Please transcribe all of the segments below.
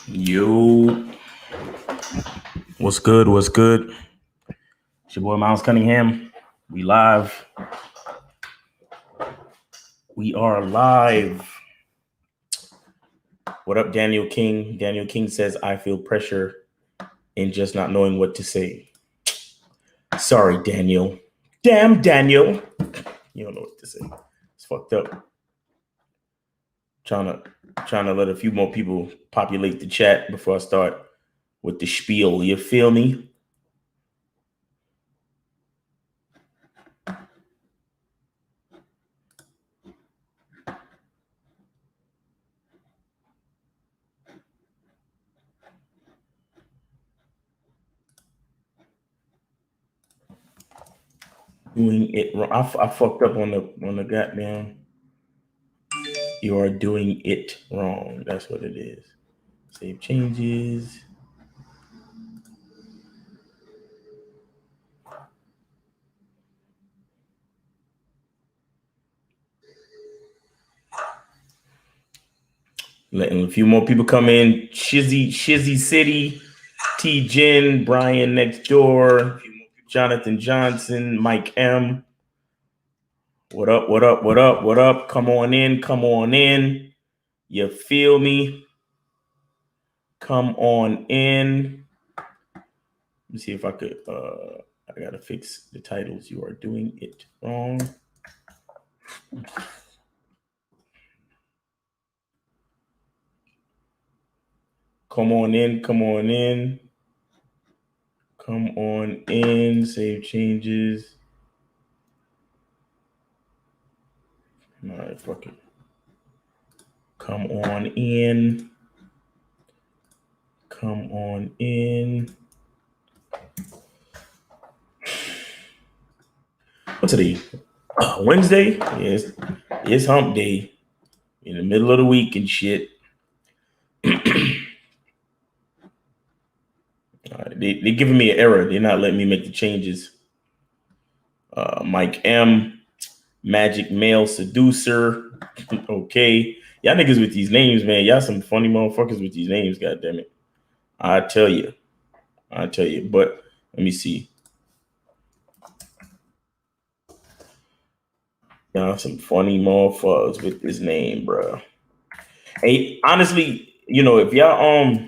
Yo, what's good? What's good? It's your boy Miles Cunningham. We live. We are live. What up, Daniel King? Daniel King says, I feel pressure in just not knowing what to say. Sorry, Daniel. Damn, Daniel. You don't know what to say. It's fucked up. Trying to let a few more people populate the chat before I start with the spiel. You feel me? Doing it wrong. I fucked up on the goddamn. You are doing it wrong. That's what it is. Save changes. Letting a few more people come in. Shizzy City, T Jen, Brian next door, Jonathan Johnson, Mike M. What up? What up? What up? What up? Come on in. Come on in. You feel me? Come on in. Let me see if I could. I gotta fix the titles. You are doing it wrong. Come on in. Come on in. Come on in. Save changes. All right, fuck it. Come on in. Come on in. What's today? Wednesday? Yes, it's hump day. In the middle of the week and shit. They're giving me an error. They're not letting me make the changes. Mike M. Magic Male Seducer. Okay. Y'all niggas with these names, man. Y'all some funny motherfuckers with these names, goddammit. I tell you. But let me see. Y'all some funny motherfuckers with this name, bro. Hey, honestly, if y'all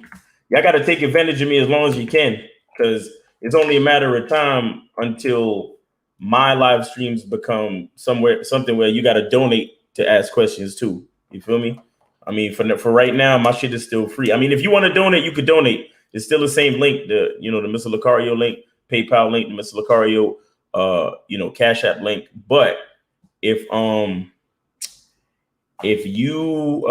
gotta take advantage of me as long as you can, because it's only a matter of time until my live streams become something where you gotta donate to ask questions too. You feel me? I mean, for right now, my shit is still free. I mean, if you want to donate, you could donate. It's still the same link, the Mr. Lucario link, PayPal link, the Mr. Lucario, Cash App link. But if you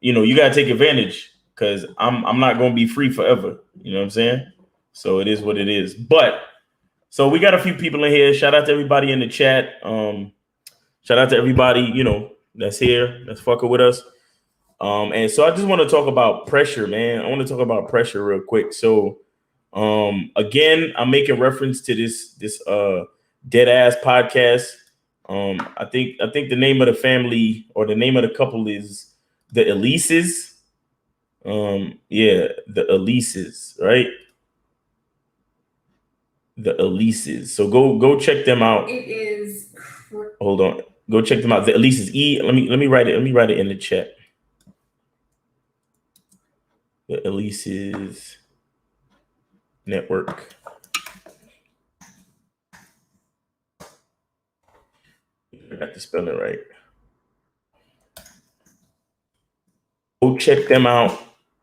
you gotta take advantage, because I'm not gonna be free forever. You know what I'm saying? So it is what it is. But so we got a few people in here. Shout out to everybody in the chat. Shout out to everybody that's here, that's fucking with us. And so I just want to talk about pressure, man. I want to talk about pressure real quick. So again, I'm making reference to this dead ass podcast. I think the name of the family or the name of the couple is the Elises. The Elises, right? The Elises. So go check them out. It is. Hold on. Go check them out. The Elises. Let me write it. Let me write it in the chat. The Elises Network. I got to spell it right. Go check them out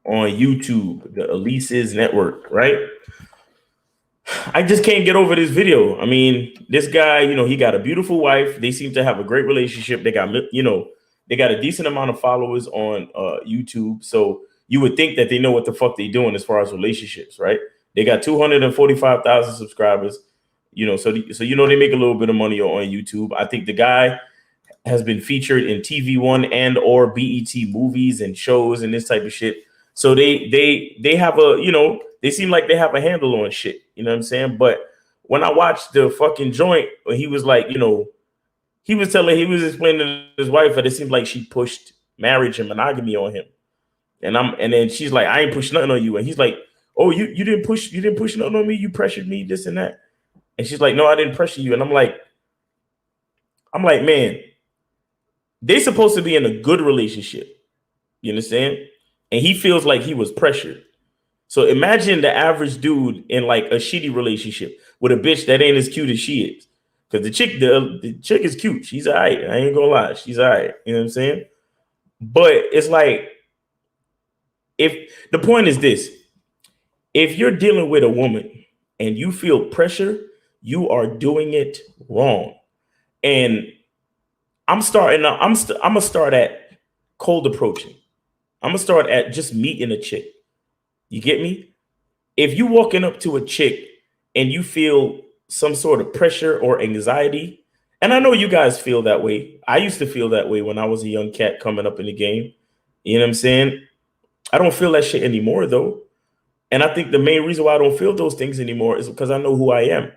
on YouTube, the Elises Network, right? I just can't get over this video. I mean, this guy, he got a beautiful wife. They seem to have a great relationship. They got, they got a decent amount of followers on YouTube. So you would think that they know what the fuck they doing as far as relationships, right? They got 245,000 subscribers. So they make a little bit of money on YouTube. I think the guy has been featured in TV One and or BET movies and shows and this type of shit. So they have they seem like they have a handle on shit. You know what I'm saying? But when I watched the fucking joint, he was like, he was explaining to his wife that it seemed like she pushed marriage and monogamy on him. And then she's like, I ain't push nothing on you. And he's like, oh, you didn't push nothing on me. You pressured me, this and that. And she's like, no, I didn't pressure you. And I'm like, man, they supposed to be in a good relationship. You understand? And he feels like he was pressured. So imagine the average dude in like a shitty relationship with a bitch that ain't as cute as she is. Because the chick is cute. She's all right. I ain't gonna lie. She's all right. You know what I'm saying? But it's like, if the point is this, if you're dealing with a woman and you feel pressure, you are doing it wrong. And I'm gonna start at cold approaching. I'm gonna start at just meeting a chick. You get me? If you walking up to a chick and you feel some sort of pressure or anxiety, and I know you guys feel that way. I used to feel that way when I was a young cat coming up in the game. You know what I'm saying? I don't feel that shit anymore though. And I think the main reason why I don't feel those things anymore is because I know who I am.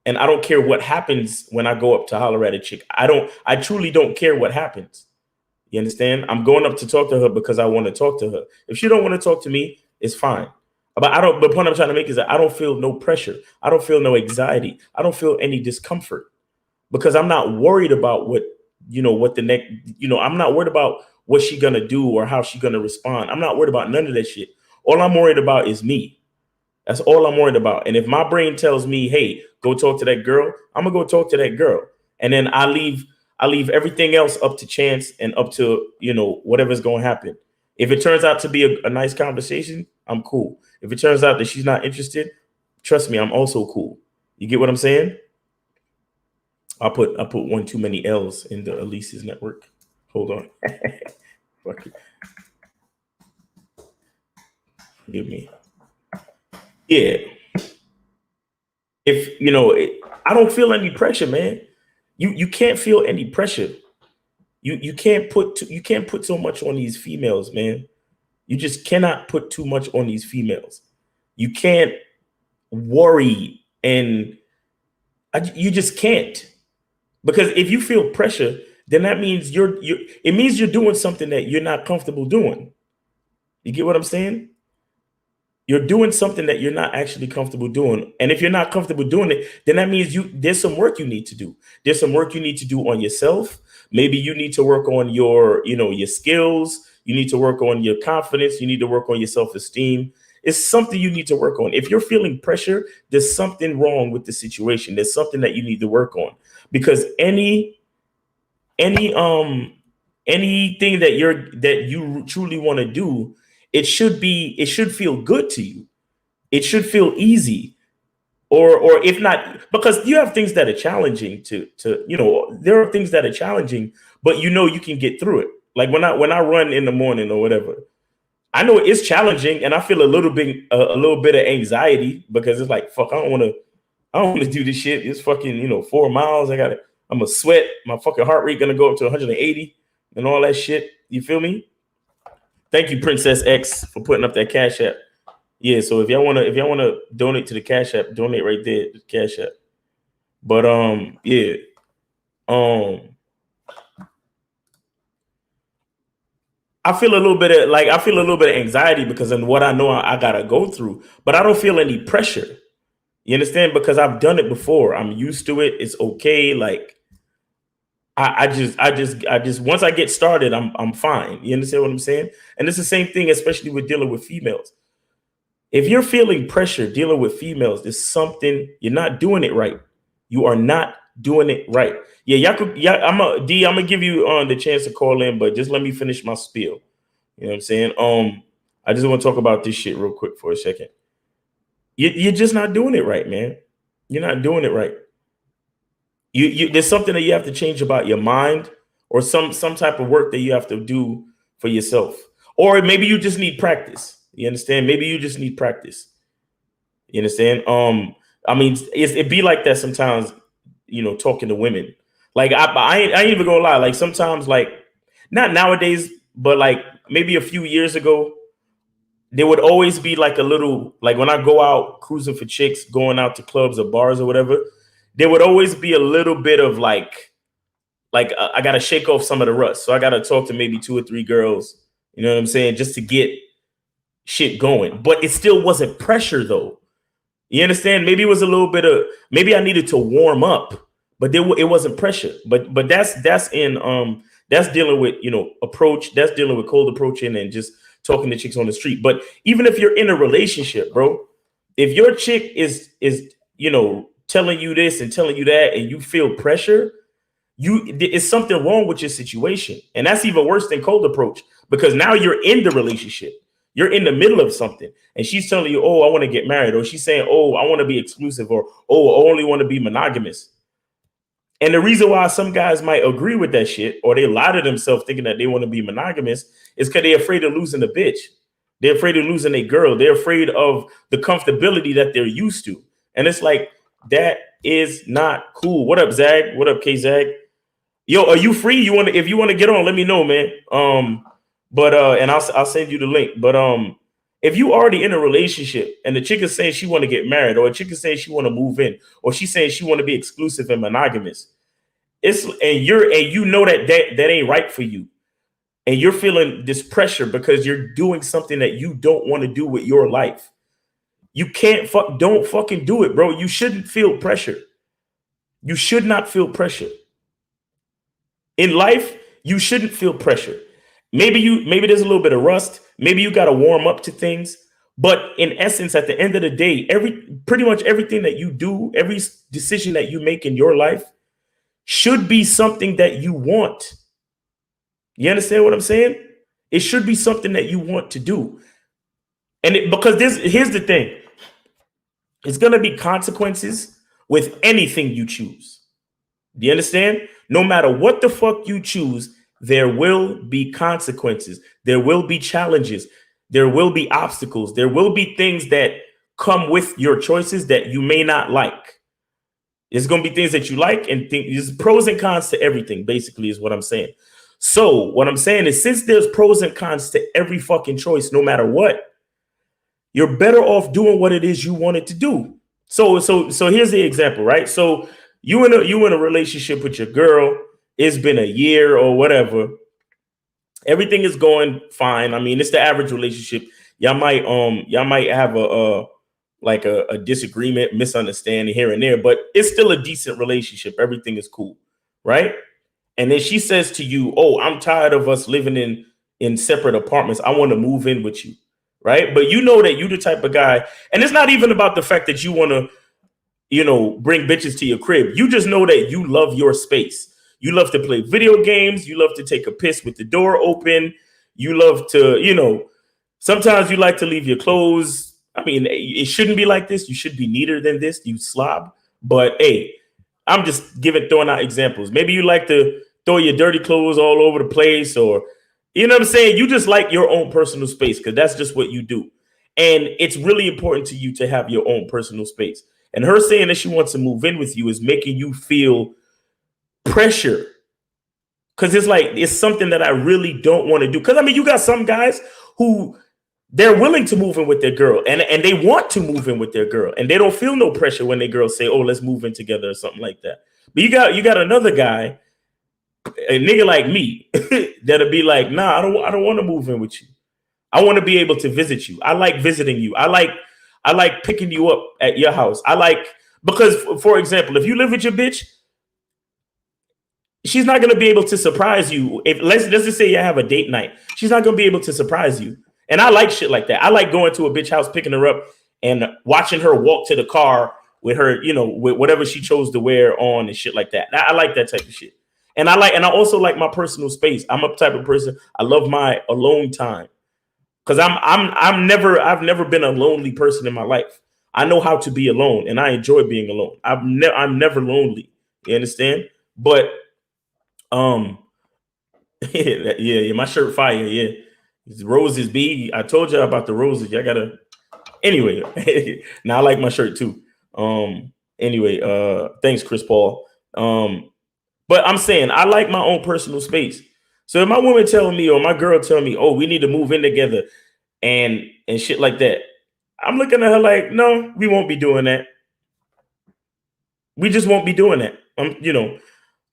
And I don't care what happens when I go up to holler at a chick. I truly don't care what happens. You understand? I'm going up to talk to her because I want to talk to her. If she don't want to talk to me, it's fine. But the point I'm trying to make is that I don't feel no pressure. I don't feel no anxiety. I don't feel any discomfort because I'm not worried about what the next, I'm not worried about what she gonna do or how she gonna respond. I'm not worried about none of that shit. All I'm worried about is me. That's all I'm worried about. And if my brain tells me, hey, go talk to that girl, I'm gonna go talk to that girl. And then I leave everything else up to chance and up to, whatever's gonna happen. If it turns out to be a nice conversation, I'm cool. If it turns out that she's not interested, trust me, I'm also cool. You get what I'm saying? I put one too many L's in the Elise's network. Hold on. Fuck it. Give me. Yeah. If I don't feel any pressure, man. You can't feel any pressure. You can't put so much on these females, man. You just cannot put too much on these females. You can't worry, and you just can't. Because if you feel pressure, then that means it means you're doing something that you're not comfortable doing. You get what I'm saying? You're doing something that you're not actually comfortable doing. And if you're not comfortable doing it, then that means there's some work you need to do. There's some work you need to do on yourself. Maybe you need to work on your skills. You need to work on your confidence. You need to work on your self-esteem. It's something you need to work on. If you're feeling pressure, there's something wrong with the situation. There's something that you need to work on, because any anything that you truly want to do, it should feel good to you. It should feel easy. Or if not, because you have things that are challenging there are things that are challenging, but you can get through it. Like when I run in the morning or whatever, I know it's challenging and I feel a little bit of anxiety because it's like, fuck, I don't want to do this shit. It's fucking, 4 miles. I'm gonna sweat. My fucking heart rate gonna go up to 180 and all that shit. You feel me? Thank you, Princess X, for putting up that Cash App. Yeah, so if y'all wanna donate to the Cash App, donate right there, the Cash App. But yeah. I feel a little bit of anxiety because of what I know I gotta go through, but I don't feel any pressure. You understand? Because I've done it before. I'm used to it. It's okay. Like I just once I get started, I'm fine. You understand what I'm saying? And it's the same thing, especially with dealing with females. If you're feeling pressure dealing with females, there's something you're not doing it right. You are not doing it right. Yeah, I'm gonna give you the chance to call in, but just let me finish my spiel. You know what I'm saying? I just want to talk about this shit real quick for a second. You're just not doing it right, man. You're not doing it right. There's something that you have to change about your mind, or some type of work that you have to do for yourself. Or maybe you just need practice. You understand? Maybe you just need practice. You understand? I mean, it be like that sometimes, talking to women. Like I ain't even gonna lie, like sometimes, like not nowadays, but like maybe a few years ago, there would always be like a little, like when I go out cruising for chicks, going out to clubs or bars or whatever, there would always be a little bit of like I got to shake off some of the rust. So I got to talk to maybe 2 or 3 girls, You know what I'm saying? Just to get shit going. But it still wasn't pressure though. You understand? Maybe it was a little bit of, maybe I needed to warm up, but it wasn't pressure. But that's dealing with, approach. That's dealing with cold approaching and just talking to chicks on the street. But even if you're in a relationship, bro, if your chick is telling you this and telling you that, and you feel pressure, it's something wrong with your situation. And that's even worse than cold approach, because now you're in the relationship. You're in the middle of something, and she's telling you, oh, I want to get married, or she's saying, oh, I want to be exclusive, or oh, I only want to be monogamous. And the reason why some guys might agree with that shit, or they lie to themselves thinking that they want to be monogamous, is because they're afraid of losing the bitch. They're afraid of losing a girl. They're afraid of the comfortability that they're used to. And it's like, that is not cool. What up, Zag? What up, K-Zag? Yo, are you free? If you want to get on, let me know, man. And I'll send you the link. But if you already in a relationship and the chick is saying she want to get married, or a chick is saying she want to move in, or she's saying she want to be exclusive and monogamous, you know that ain't right for you, and you're feeling this pressure because you're doing something that you don't want to do with your life. You don't fucking do it, bro. You shouldn't feel pressure. You should not feel pressure. In life, you shouldn't feel pressure. Maybe there's a little bit of rust. Maybe you got to warm up to things. But in essence, at the end of the day, pretty much everything that you do, every decision that you make in your life should be something that you want. You understand what I'm saying? It should be something that you want to do. Because here's the thing. It's going to be consequences with anything you choose. Do you understand? No matter what the fuck you choose, there will be consequences. There will be challenges. There will be obstacles. There will be things that come with your choices that you may not like. There's going to be things that you like, and there's pros and cons to everything, basically, is what I'm saying. So what I'm saying is, since there's pros and cons to every fucking choice, no matter what, you're better off doing what it is you wanted to do. So here's the example, right? So you in a relationship with your girl. It's been a year or whatever. Everything is going fine. I mean, it's the average relationship. Y'all might have a disagreement, misunderstanding here and there, but it's still a decent relationship. Everything is cool, right? And then she says to you, "Oh, I'm tired of us living in separate apartments. I want to move in with you." Right? But you know that you're the type of guy, and it's not even about the fact that you want to, bring bitches to your crib. You just know that you love your space. You love to play video games. You love to take a piss with the door open. You love to, sometimes you like to leave your clothes. I mean, it shouldn't be like this. You should be neater than this, you slob. But hey, I'm just throwing out examples. Maybe you like to throw your dirty clothes all over the place, or, you know what I'm saying? You just like your own personal space because that's just what you do. And it's really important to you to have your own personal space. And her saying that she wants to move in with you is making you feel pressure, because it's something that I really don't want to do. Because I mean, you got some guys who they're willing to move in with their girl, and they want to move in with their girl, and they don't feel no pressure when their girls say, "Oh, let's move in together" or something like that. But you got another guy, a nigga like me, that'll be like, "Nah, I don't want to move in with you. I want to be able to visit you. I like visiting you. I like picking you up at your house. Because, for example, if you live with your bitch, she's not going to be able to surprise you. If let's just say you have a date night, she's not going to be able to surprise you. And I like shit like that. I like going to a bitch house, picking her up, and watching her walk to the car with her, with whatever she chose to wear on and shit like that. I like that type of shit. And I also like my personal space. I'm a type of person. I love my alone time, because I've never been a lonely person in my life. I know how to be alone, and I enjoy being alone. I'm never lonely. You understand? But yeah, my shirt fire. Yeah, it's roses. B. I told you about the roses. Y'all gotta. Anyway, now I like my shirt too. Anyway, thanks, Chris Paul. But I'm saying I like my own personal space. So if my woman telling me, or my girl telling me, "Oh, we need to move in together," and shit like that, I'm looking at her like, "No, we won't be doing that. We just won't be doing that."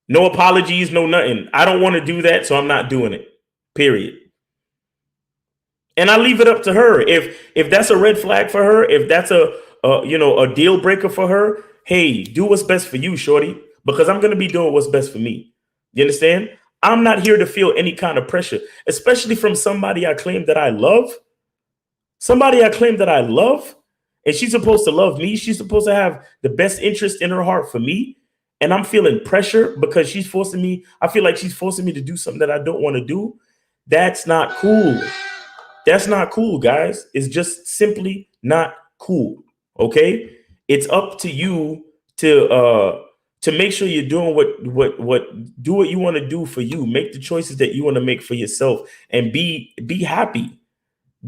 No apologies, no nothing. I don't want to do that, so I'm not doing it. Period. And I leave it up to her. If that's a red flag for her, if that's a deal breaker for her, hey, do what's best for you, shorty, because I'm gonna be doing what's best for me. You understand? I'm not here to feel any kind of pressure, especially from somebody I claim that I love. Somebody I claim that I love, and she's supposed to love me. She's supposed to have the best interest in her heart for me. And I'm feeling pressure because she's forcing me. I feel like she's forcing me to do something that I don't want to do. That's not cool. That's not cool, guys. It's just simply not cool. Okay? It's up to you to make sure you're doing what do what you want to do for you. Make the choices that you want to make for yourself and be happy.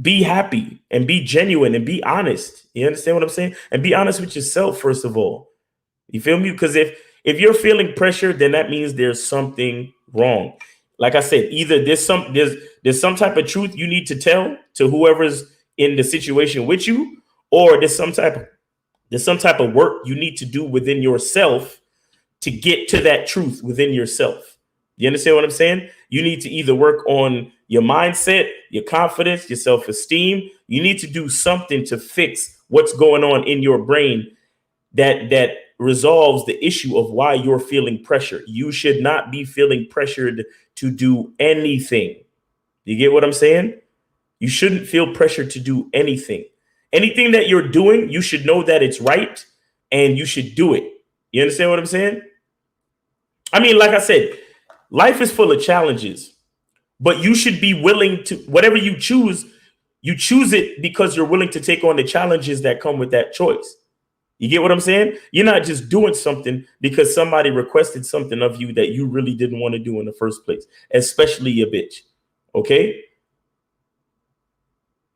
Be happy and be genuine and be honest. You understand what I'm saying? And be honest with yourself first of all. You feel me? Because if you're feeling pressure, then that means there's something wrong. Like I said, either there's some type of truth you need to tell to whoever's in the situation with you, or there's some type of work you need to do within yourself to get to that truth within yourself. You understand what I'm saying? You need to either work on your mindset, your confidence, your self-esteem. You need to do something to fix what's going on in your brain that resolves the issue of why you're feeling pressure. You should not be feeling pressured to do anything. You get what I'm saying? You shouldn't feel pressure to do anything. Anything that you're doing, you should know that it's right and you should do it. You understand what I'm saying? I mean, like I said, life is full of challenges, but you should be willing to, whatever you choose it because you're willing to take on the challenges that come with that choice. You get what I'm saying? You're not just doing something because somebody requested something of you that you really didn't want to do in the first place, especially your bitch. Okay?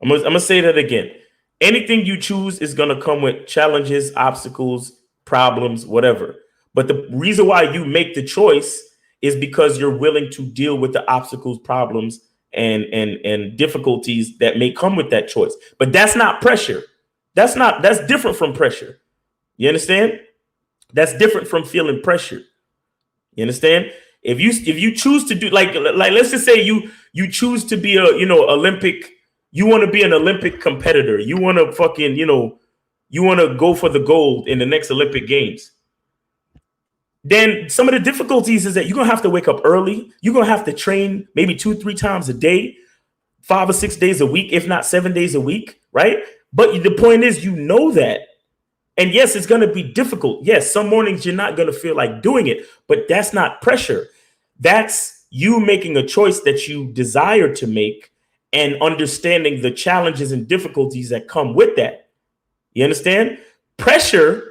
I'm gonna say that again. Anything you choose is gonna come with challenges, obstacles, problems, whatever. But the reason why you make the choice is because you're willing to deal with the obstacles, problems, and difficulties that may come with that choice. But that's not pressure. That's different from pressure. You understand? That's different from feeling pressure. You understand? If you choose to do like let's just say you choose to be a Olympic, you want to be an Olympic competitor. You want to fucking, you want to go for the gold in the next Olympic Games. Then some of the difficulties is that you're gonna have to wake up early. You're gonna have to train maybe 2-3 times a day, 5 or 6 days a week, if not 7 days a week, right? But the point is, you know that. And yes, it's going to be difficult. Yes, some mornings you're not going to feel like doing it, but that's not pressure. That's you making a choice that you desire to make and understanding the challenges and difficulties that come with that. You understand? Pressure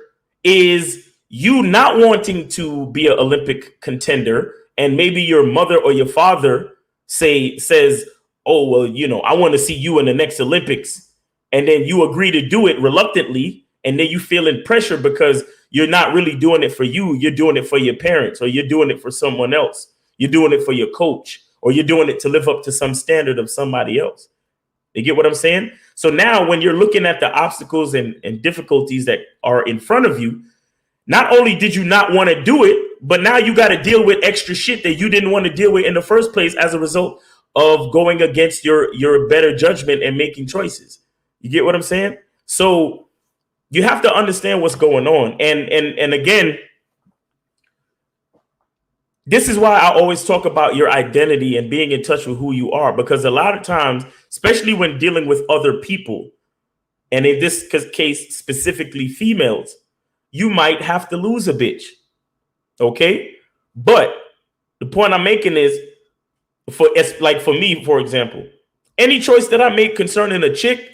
is you not wanting to be an Olympic contender, and maybe your mother or your father says, "Oh, well, I want to see you in the next Olympics," and then you agree to do it reluctantly, and then you feeling pressure because you're not really doing it for you. You're doing it for your parents, or you're doing it for someone else. You're doing it for your coach, or you're doing it to live up to some standard of somebody else. You get what I'm saying? So now when you're looking at the obstacles and difficulties that are in front of you, not only did you not want to do it, but now you got to deal with extra shit that you didn't want to deal with in the first place as a result of going against your better judgment and making choices. You get what I'm saying? So you have to understand what's going on. And again, this is why I always talk about your identity and being in touch with who you are, because a lot of times, especially when dealing with other people, and in this case, specifically females, you might have to lose a bitch. Okay. But the point I'm making is for me, for example, any choice that I make concerning a chick,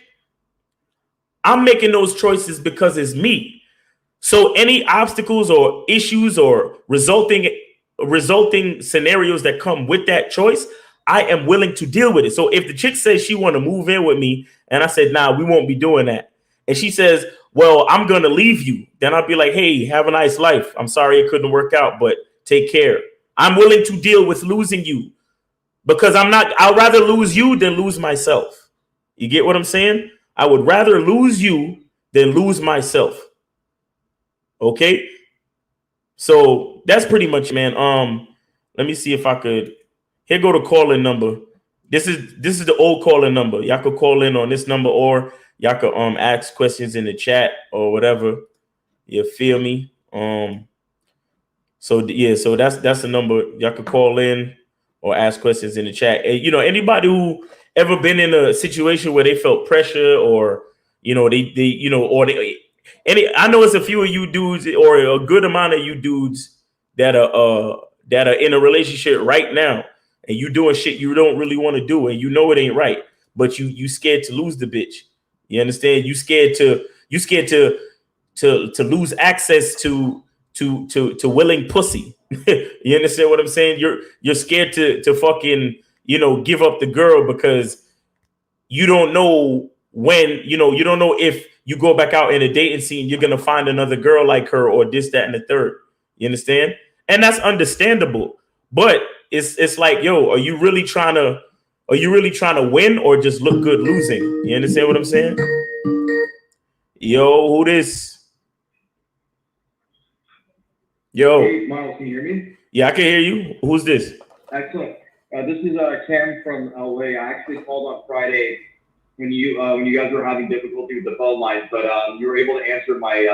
I'm making those choices because it's me. So any obstacles or issues or resulting scenarios that come with that choice, I am willing to deal with it. So if the chick says she want to move in with me and I said, nah, we won't be doing that. And she says, well, I'm going to leave you. Then I'll be like, hey, have a nice life. I'm sorry it couldn't work out, but take care. I'm willing to deal with losing you because I'd rather lose you than lose myself. You get what I'm saying? I would rather lose you than lose myself. Okay. So that's pretty much, man. Let me see if I could. Here go the calling number. This is the old calling number. Y'all could call in on this number, or y'all could ask questions in the chat or whatever. You feel me? So yeah, so that's the number. Y'all could call in or ask questions in the chat. And, anybody who ever been in a situation where they felt pressure, or they or they any. I know it's a few of you dudes, or a good amount of you dudes that are in a relationship right now, and you doing shit you don't really want to do, and it ain't right, but you scared to lose the bitch. You understand? You scared to lose access to willing pussy. You understand what I'm saying? You're scared to fucking give up the girl, because you don't know when, you don't know if you go back out in a dating scene, you're gonna find another girl like her, or this, that, and the third. You understand? And that's understandable. But it's like, yo, are you really trying to win, or just look good losing? You understand what I'm saying? Yo, who this? Yo. Hey, Miles, can you hear me? Yeah, I can hear you. Who's this? Excellent. This is Cam from LA. I actually called on Friday when you guys were having difficulty with the phone lines, but you were able to answer my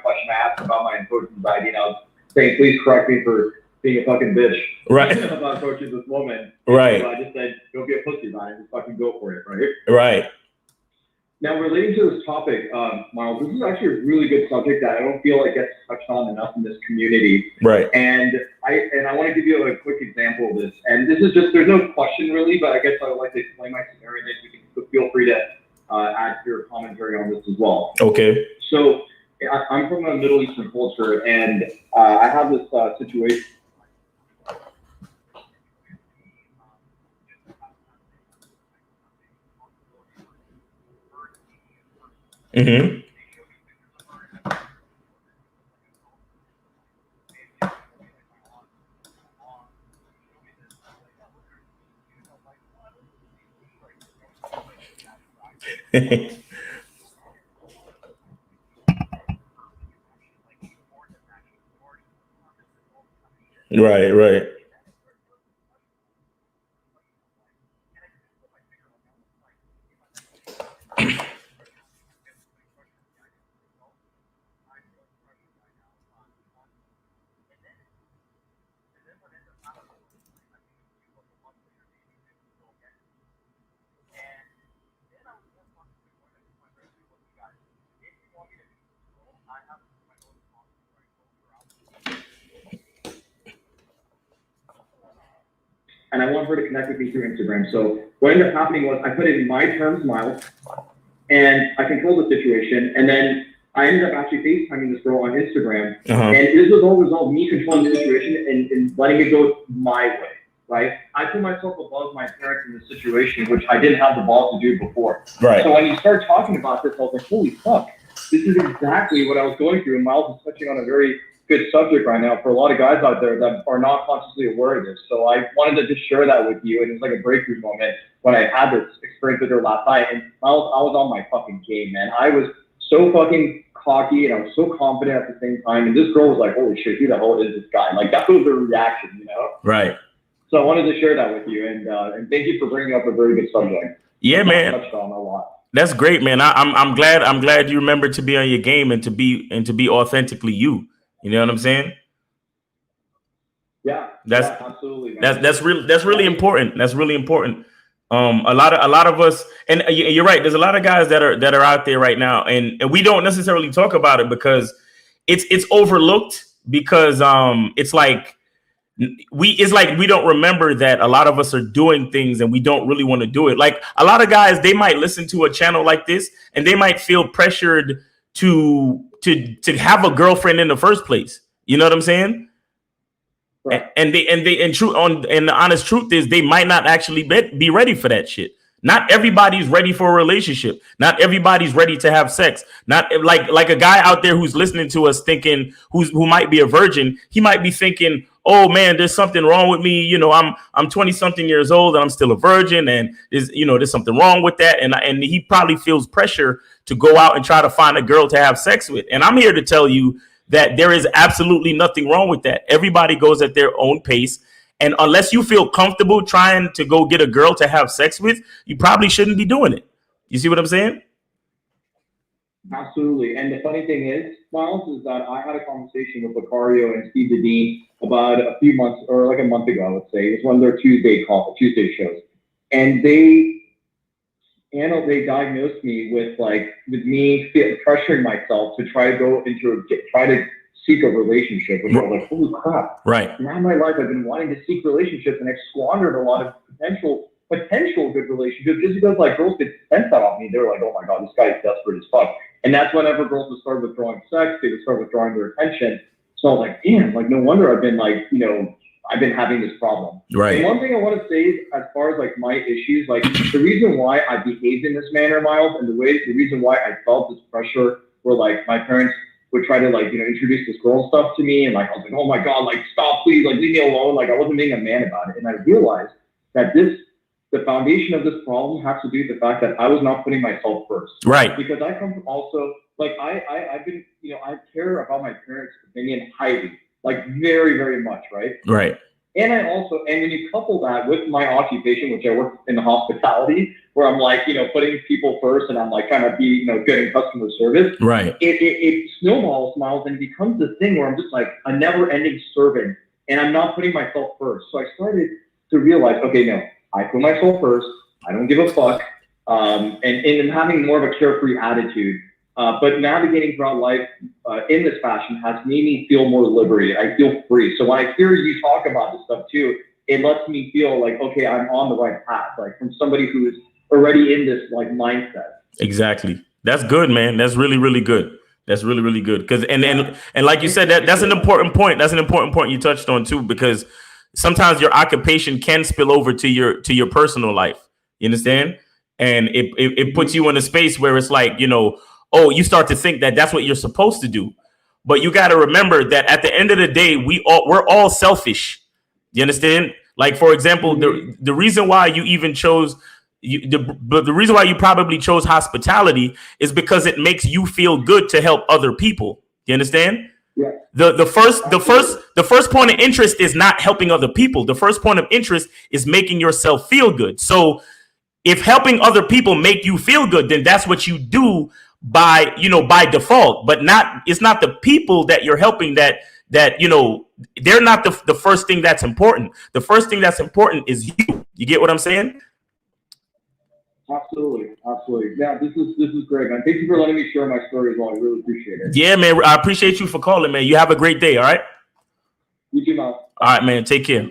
question I asked about my coach's anxiety, and I was saying, please correct me for being a fucking bitch. Right. About coaching this woman. Right. So I just said, don't be a pussy about it. Just fucking go for it, right? Right. Now, relating to this topic, Miles, this is actually a really good subject that I don't feel like gets touched on enough in this community. Right. And I want to give you a quick example of this. And this is just, there's no question really, but I guess I would like to explain my scenario, and then you can feel free to add your commentary on this as well. Okay. So I'm from a Middle Eastern culture, and I have this situation. Mm-hmm. Right, right. And I want her to connect with me through Instagram. So what ended up happening was I put it in my terms, Miles, and I controlled the situation. And then I ended up actually FaceTiming this girl on Instagram. And this was all result me controlling the situation and letting it go my way, right? I put myself above my parents in this situation, which I didn't have the balls to do before. Right. So when you start talking about this, I was like, holy fuck, this is exactly what I was going through. And Miles is touching on a very good subject right now for a lot of guys out there that are not consciously aware of this. So I wanted to just share that with you. And it was like a breakthrough moment when I had this experience with her last night. And I was on my fucking game, man. I was so fucking cocky and I was so confident at the same time. And this girl was like, holy shit, who the hell is this guy? Like, that was the reaction, you know? Right. So I wanted to share that with you. And thank you for bringing up a very good subject. Yeah, man. Touched on a lot. That's great, man. I'm glad you remembered to be on your game and to be authentically you. You know what I'm saying? Yeah, absolutely. Man. That's really important. That's really important. A lot of us, and you're right. There's a lot of guys that are out there right now, and we don't necessarily talk about it because it's overlooked, because it's like we don't remember that a lot of us are doing things and we don't really want to do it. Like a lot of guys, they might listen to a channel like this and they might feel pressured to have a girlfriend in the first place. You know what I'm saying? Right. And the honest truth is they might not actually be ready for that shit. Not everybody's ready for a relationship. Not everybody's ready to have sex. Not like a guy out there who's listening to us thinking who might be a virgin. He might be thinking, oh man, there's something wrong with me. You know, I'm 20 something years old and I'm still a virgin, and there's something wrong with that. And he probably feels pressure to go out and try to find a girl to have sex with. And I'm here to tell you that there is absolutely nothing wrong with that. Everybody goes at their own pace. And unless you feel comfortable trying to go get a girl to have sex with, you probably shouldn't be doing it. You see what I'm saying? Absolutely. And the funny thing is, Miles, is that I had a conversation with Lucario and Steve Dedeen about a few months, or like a month ago, I would say. It was one of their Tuesday shows. And they diagnosed me with me pressuring myself to try to try to seek a relationship. And I was like, holy crap. Right. Now in my life, I've been wanting to seek relationships, and I've squandered a lot of potential good relationships just because girls could sense that off me. They were like, oh my God, this guy is desperate as fuck. And that's whenever girls would start withdrawing sex, they would start withdrawing their attention. So I was like, damn, no wonder I've been I've been having this problem. Right. And one thing I want to say is, as far as my issues, the reason why I behaved in this manner, Miles, and the reason why I felt this pressure where my parents would try to introduce this girl stuff to me, and I was like, oh my God, stop, please, leave me alone. I wasn't being a man about it. And I realized that the foundation of this problem has to do with the fact that I was not putting myself first. Right. Because I come from also I've been I care about my parents' opinion highly, very, very much, right? Right. And when you couple that with my occupation, which I work in the hospitality, where I'm putting people first, and I'm kind of getting customer service. Right. It snowballs, Miles, and it becomes this thing where I'm just a never-ending servant, and I'm not putting myself first. So I started to realize, okay, no, I put myself first. I don't give a fuck. And having more of a carefree attitude. But navigating throughout life in this fashion has made me feel more liberated. I feel free. So when I hear you talk about this stuff too, it lets me feel okay, I'm on the right path. From somebody who is already in this mindset. Exactly. That's good, man. That's really, really good. That's really, really good. Because and like you said, that's an important point. That's an important point you touched on too, because sometimes your occupation can spill over to your personal life. You understand? And it puts you in a space where it's you start to think that that's what you're supposed to do. But you got to remember that at the end of the day, we're all selfish. You understand? For example, the reason why you even chose the reason why you probably chose hospitality is because it makes you feel good to help other people. You understand? Yeah. The first point of interest is not helping other people. The first point of interest is making yourself feel good. So if helping other people make you feel good, then that's what you do by default. But it's not the people that you're helping that they're not the first thing that's important. The first thing that's important is you. You get what I'm saying? Absolutely. Yeah, this is great, man. Thank you for letting me share my story as well. I really appreciate it. Yeah, man. I appreciate you for calling, man. You have a great day. All right. You too, man. All right, man. Take care.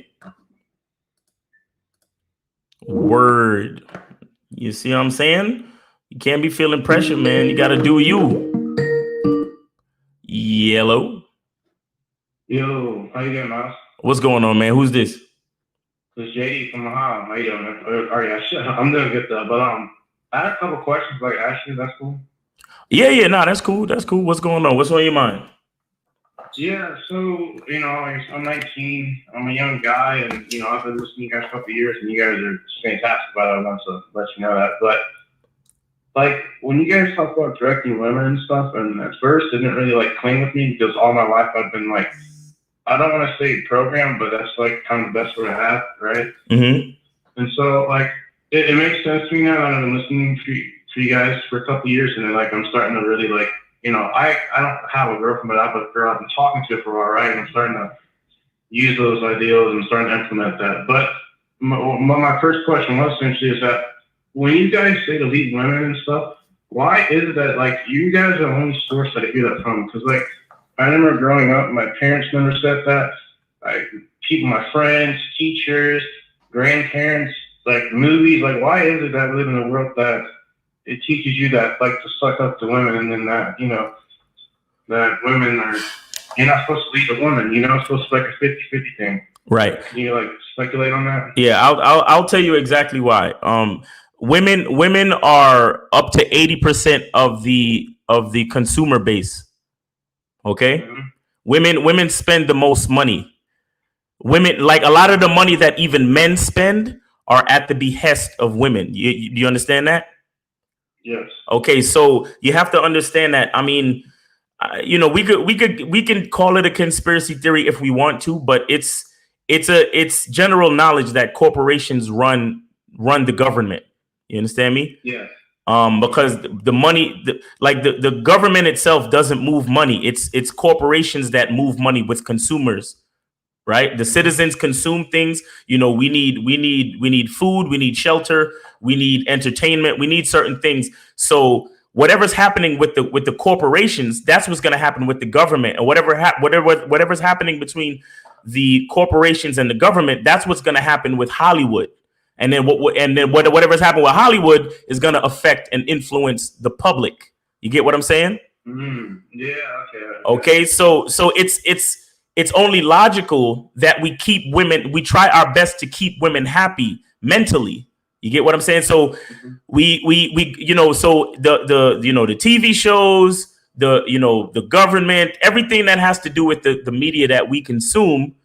Word. You see what I'm saying? You can't be feeling pressure, man. You got to do you. Yellow. Yo, how you doing, Miles? What's going on, man? Who's this? It's JD from Ohio. How you doing, man? I'm doing good though. But I had a couple questions to ask you. That's cool. Yeah. No, that's cool. That's cool. What's going on? What's on your mind? Yeah, so I'm 19. I'm a young guy, and I've been listening to you guys for a couple of years, and you guys are fantastic. By the way, I want to let you know that. But when you guys talk about directing women and stuff, and at first it didn't really cling with me because all my life I've been I don't want to say programmed, but that's kind of the best word I have, right? Mm-hmm. And so it makes sense to me now that I've been listening to you guys for a couple of years, and then I'm starting to really I don't have a girlfriend, but I have a girl I've been talking to for a while, right? And I'm starting to use those ideals and starting to implement that. But my first question was essentially is that when you guys say to lead women and stuff, why is it that you guys are the only source that I hear that from? Because I remember growing up, my parents never said that. People, my friends, teachers, grandparents, movies. Why is it that we live in a world that it teaches you that to suck up to women, and then that that women are you're not supposed to lead a woman. It's supposed to be a 50-50 thing. Right. Can you speculate on that? Yeah, I'll tell you exactly why. Women are up to 80% of the consumer base. Okay. Mm-hmm. Women spend the most money. Women, a lot of the money that even men spend are at the behest of women. You understand that? Yes. Okay, so you have to understand that. I mean, we can call it a conspiracy theory if we want to, but it's it's general knowledge that corporations run the government. You understand me? Yeah. Because the money, the government itself doesn't move money. It's corporations that move money with consumers, right? The citizens consume things. You know, we need food, we need shelter, we need entertainment, we need certain things. So whatever's happening with the corporations, that's what's going to happen with the government, and whatever's happening between the corporations and the government, that's what's going to happen with Hollywood. And then whatever's happened with Hollywood is going to affect and influence the public. You get what I'm saying? Yeah. Okay. So it's only logical that we try our best to keep women happy mentally. You get what I'm saying? So we so the TV shows, the government, everything that has to do with the media that we consume,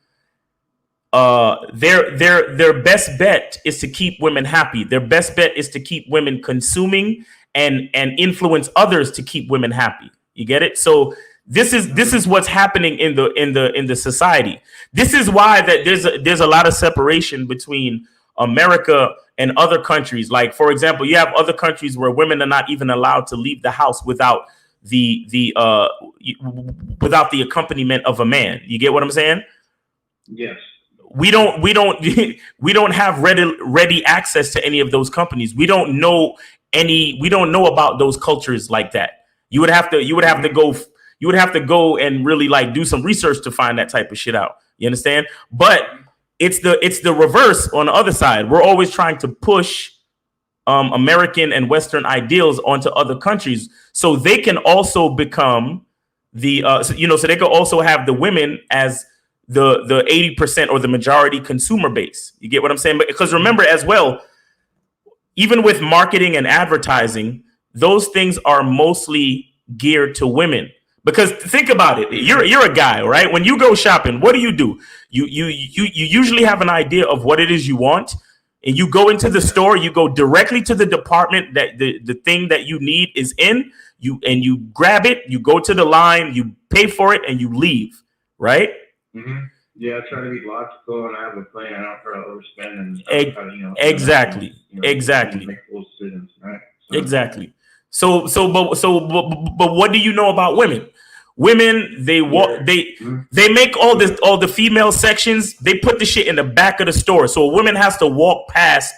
their best bet is to keep women happy. Their best bet is to keep women consuming and influence others to keep women happy. You get it? So this is what's happening in the society. This is why that there's a lot of separation between America and other countries. Like, for example, you have other countries where women are not even allowed to leave the house without the accompaniment of a man. You get what I'm saying? Yes. We don't have ready access to any of those companies. We don't know about those cultures like that. You would have to go and really like do some research to find that type of shit out. You understand? But it's the reverse on the other side. We're always trying to push American and Western ideals onto other countries so they can also become so they can also have the women as the 80% or the majority consumer base. You get what I'm saying? Because remember as well, even with marketing and advertising, those things are mostly geared to women. Because think about it, you're a guy, right? When you go shopping, what do? You usually have an idea of what it is you want, and you go into the store. You go directly to the department that the thing that you need is in. You grab it. You go to the line. You pay for it, and you leave, right? Mm-hmm. Yeah, I try to be logical, and I have a plan. I don't try to overspend and exactly. Make those decisions, right? Exactly. So, but what do you know about women? Women, they make all the female sections. They put the shit in the back of the store. So a woman has to walk past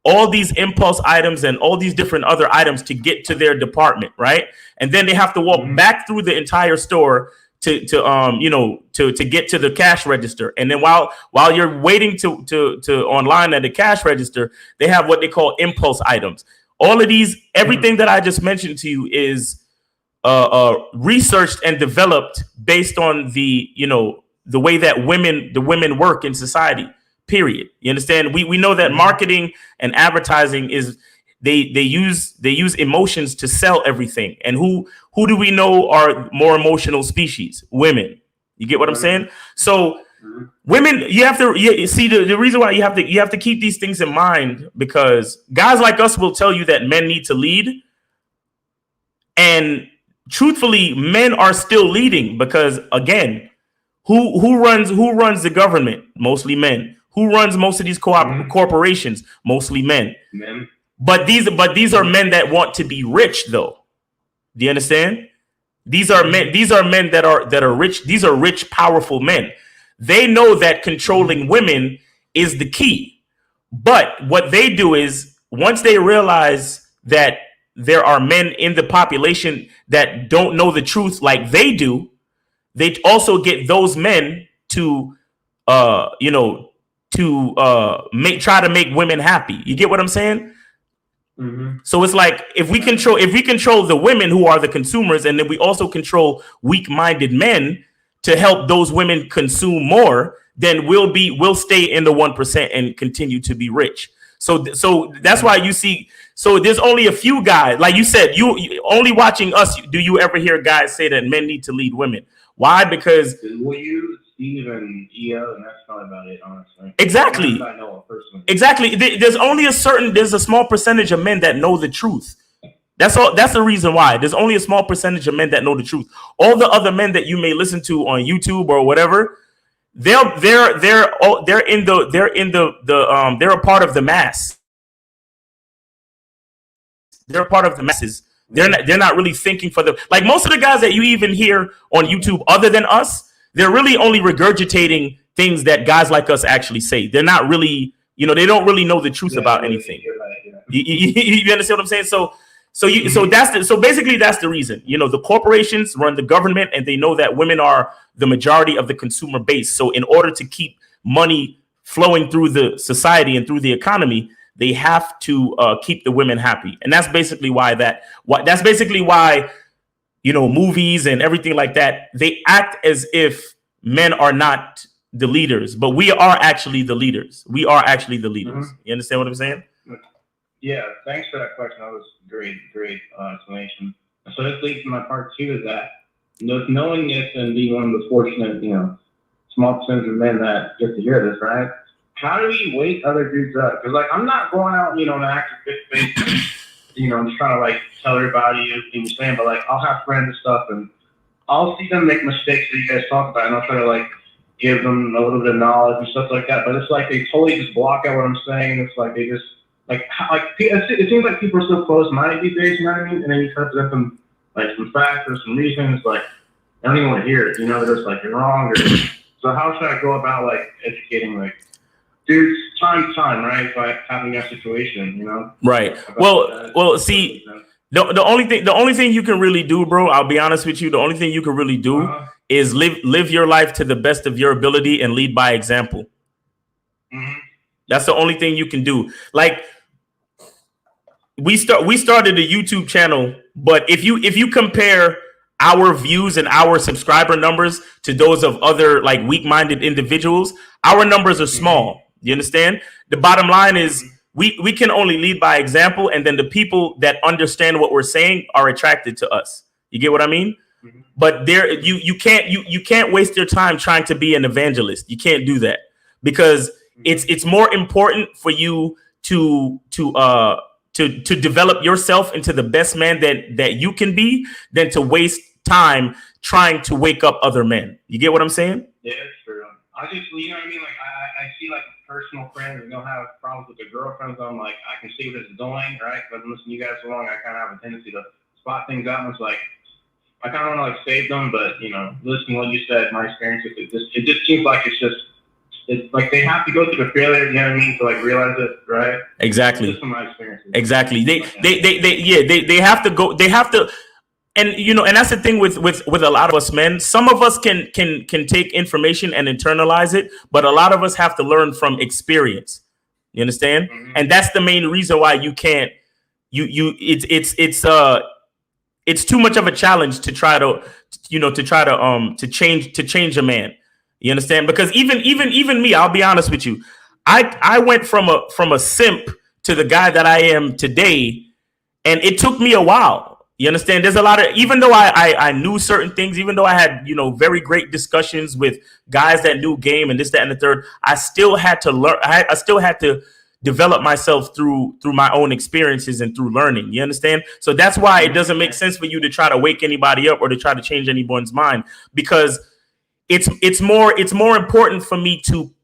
all these impulse items and all these different other items to get to their department, right? And then they have to walk back through the entire store to get to the cash register. And then while you're waiting to online at the cash register, they have what they call impulse items. All of these, everything that I just mentioned to you is researched and developed based on the way that the women work in society. Period. You understand? We know that marketing and advertising is they use emotions to sell everything. And who do we know are more emotional species? Women. You get what I'm saying? So women, you have to see the reason why you have to keep these things in mind, because guys like us will tell you that men need to lead, and truthfully, men are still leading because again, who runs the government? Mostly men. Who runs most of these corporations? Mostly men. But these are men that want to be rich, though. Do you understand? These are men that are rich. These are rich, powerful men. They know that controlling women is the key. But what they do is, once they realize that there are men in the population that don't know the truth like they do, they also get those men to try to make women happy. You get what I'm saying? So it's like if we control the women who are the consumers, and then we also control weak-minded men to help those women consume more, then we'll stay in the 1% and continue to be rich. So that's why you see. So there's only a few guys, like you said, you only watching us. Do you ever hear guys say that men need to lead women? Why? Because Steve and EO, and that's not about it, honestly. Exactly. I know personally. Exactly. There's a small percentage of men that know the truth. That's all. That's the reason why. There's only a small percentage of men that know the truth. All the other men that you may listen to on YouTube or whatever, they're a part of the mass. They're a part of the masses. They're not really thinking for the, like most of the guys that you even hear on YouTube other than us, they're really only regurgitating things that guys like us actually say. They're not really, they don't really know the truth about anything. You understand what I'm saying? So basically that's the reason. The corporations run the government, and they know that women are the majority of the consumer base. So in order to keep money flowing through the society and through the economy, they have to keep the women happy. And that's basically why movies and everything like that, they act as if men are not the leaders, but we are actually the leaders. We are actually the leaders. Mm-hmm. You understand what I'm saying? Yeah, thanks for that question. That was great explanation. So this leads to my part two, is that knowing this and being one of the fortunate, small percentage of men that get to hear this, right? How do we wake other dudes up? Because I'm not going out, and acting fit face, I'm just trying to tell everybody everything you're saying, but I'll have friends and stuff, and I'll see them make mistakes that you guys talk about, and I'll try to give them a little bit of knowledge and stuff like that. But it's they totally just block out what I'm saying. It's they just it seems like people are so close-minded these days. You know what I mean? And then you try to present them some facts or some reasons. I don't even want to hear it. They're just you're wrong. So how should I go about educating dudes time to time, right? By having that situation, Right. Well, see, the only thing you can really do, bro, I'll be honest with you, the only thing you can really do is live your life to the best of your ability and lead by example. Mm-hmm. That's the only thing you can do. We started a YouTube channel, but if you compare our views and our subscriber numbers to those of other weak-minded individuals, our numbers are small. You understand? The bottom line is we can only lead by example, and then the people that understand what we're saying are attracted to us. You get what I mean? Mm-hmm. But you can't waste your time trying to be an evangelist. You can't do that, because it's more important for you to develop yourself into the best man that you can be than to waste time trying to wake up other men. You get what I'm saying? Yeah, it's true. I just, you know what I mean? I see personal friends that don't have problems with their girlfriends. I'm I can see what it's doing, right? Because I've been listening to you guys so long, I kind of have a tendency to spot things out. And it's I kind of want to save them, but listening to what you said, my experience with it just seems it's they have to go through the failure, you know what I mean, to realize it, right? Exactly. Just from my experiences. Exactly. They have to go. They have to. And and that's the thing with a lot of us men. Some of us can take information and internalize it, but a lot of us have to learn from experience. You understand? Mm-hmm. And that's the main reason why you can't. It's too much of a challenge to try to change a man. You understand? Because even me, I'll be honest with you, I went from a simp to the guy that I am today, and it took me a while. You understand? There's a lot of, even though I knew certain things, even though I had, very great discussions with guys that knew game and this, that, and the third, I still had to learn. I still had to develop myself through my own experiences and through learning. You understand? So that's why it doesn't make sense for you to try to wake anybody up or to try to change anyone's mind, because it's more important for me to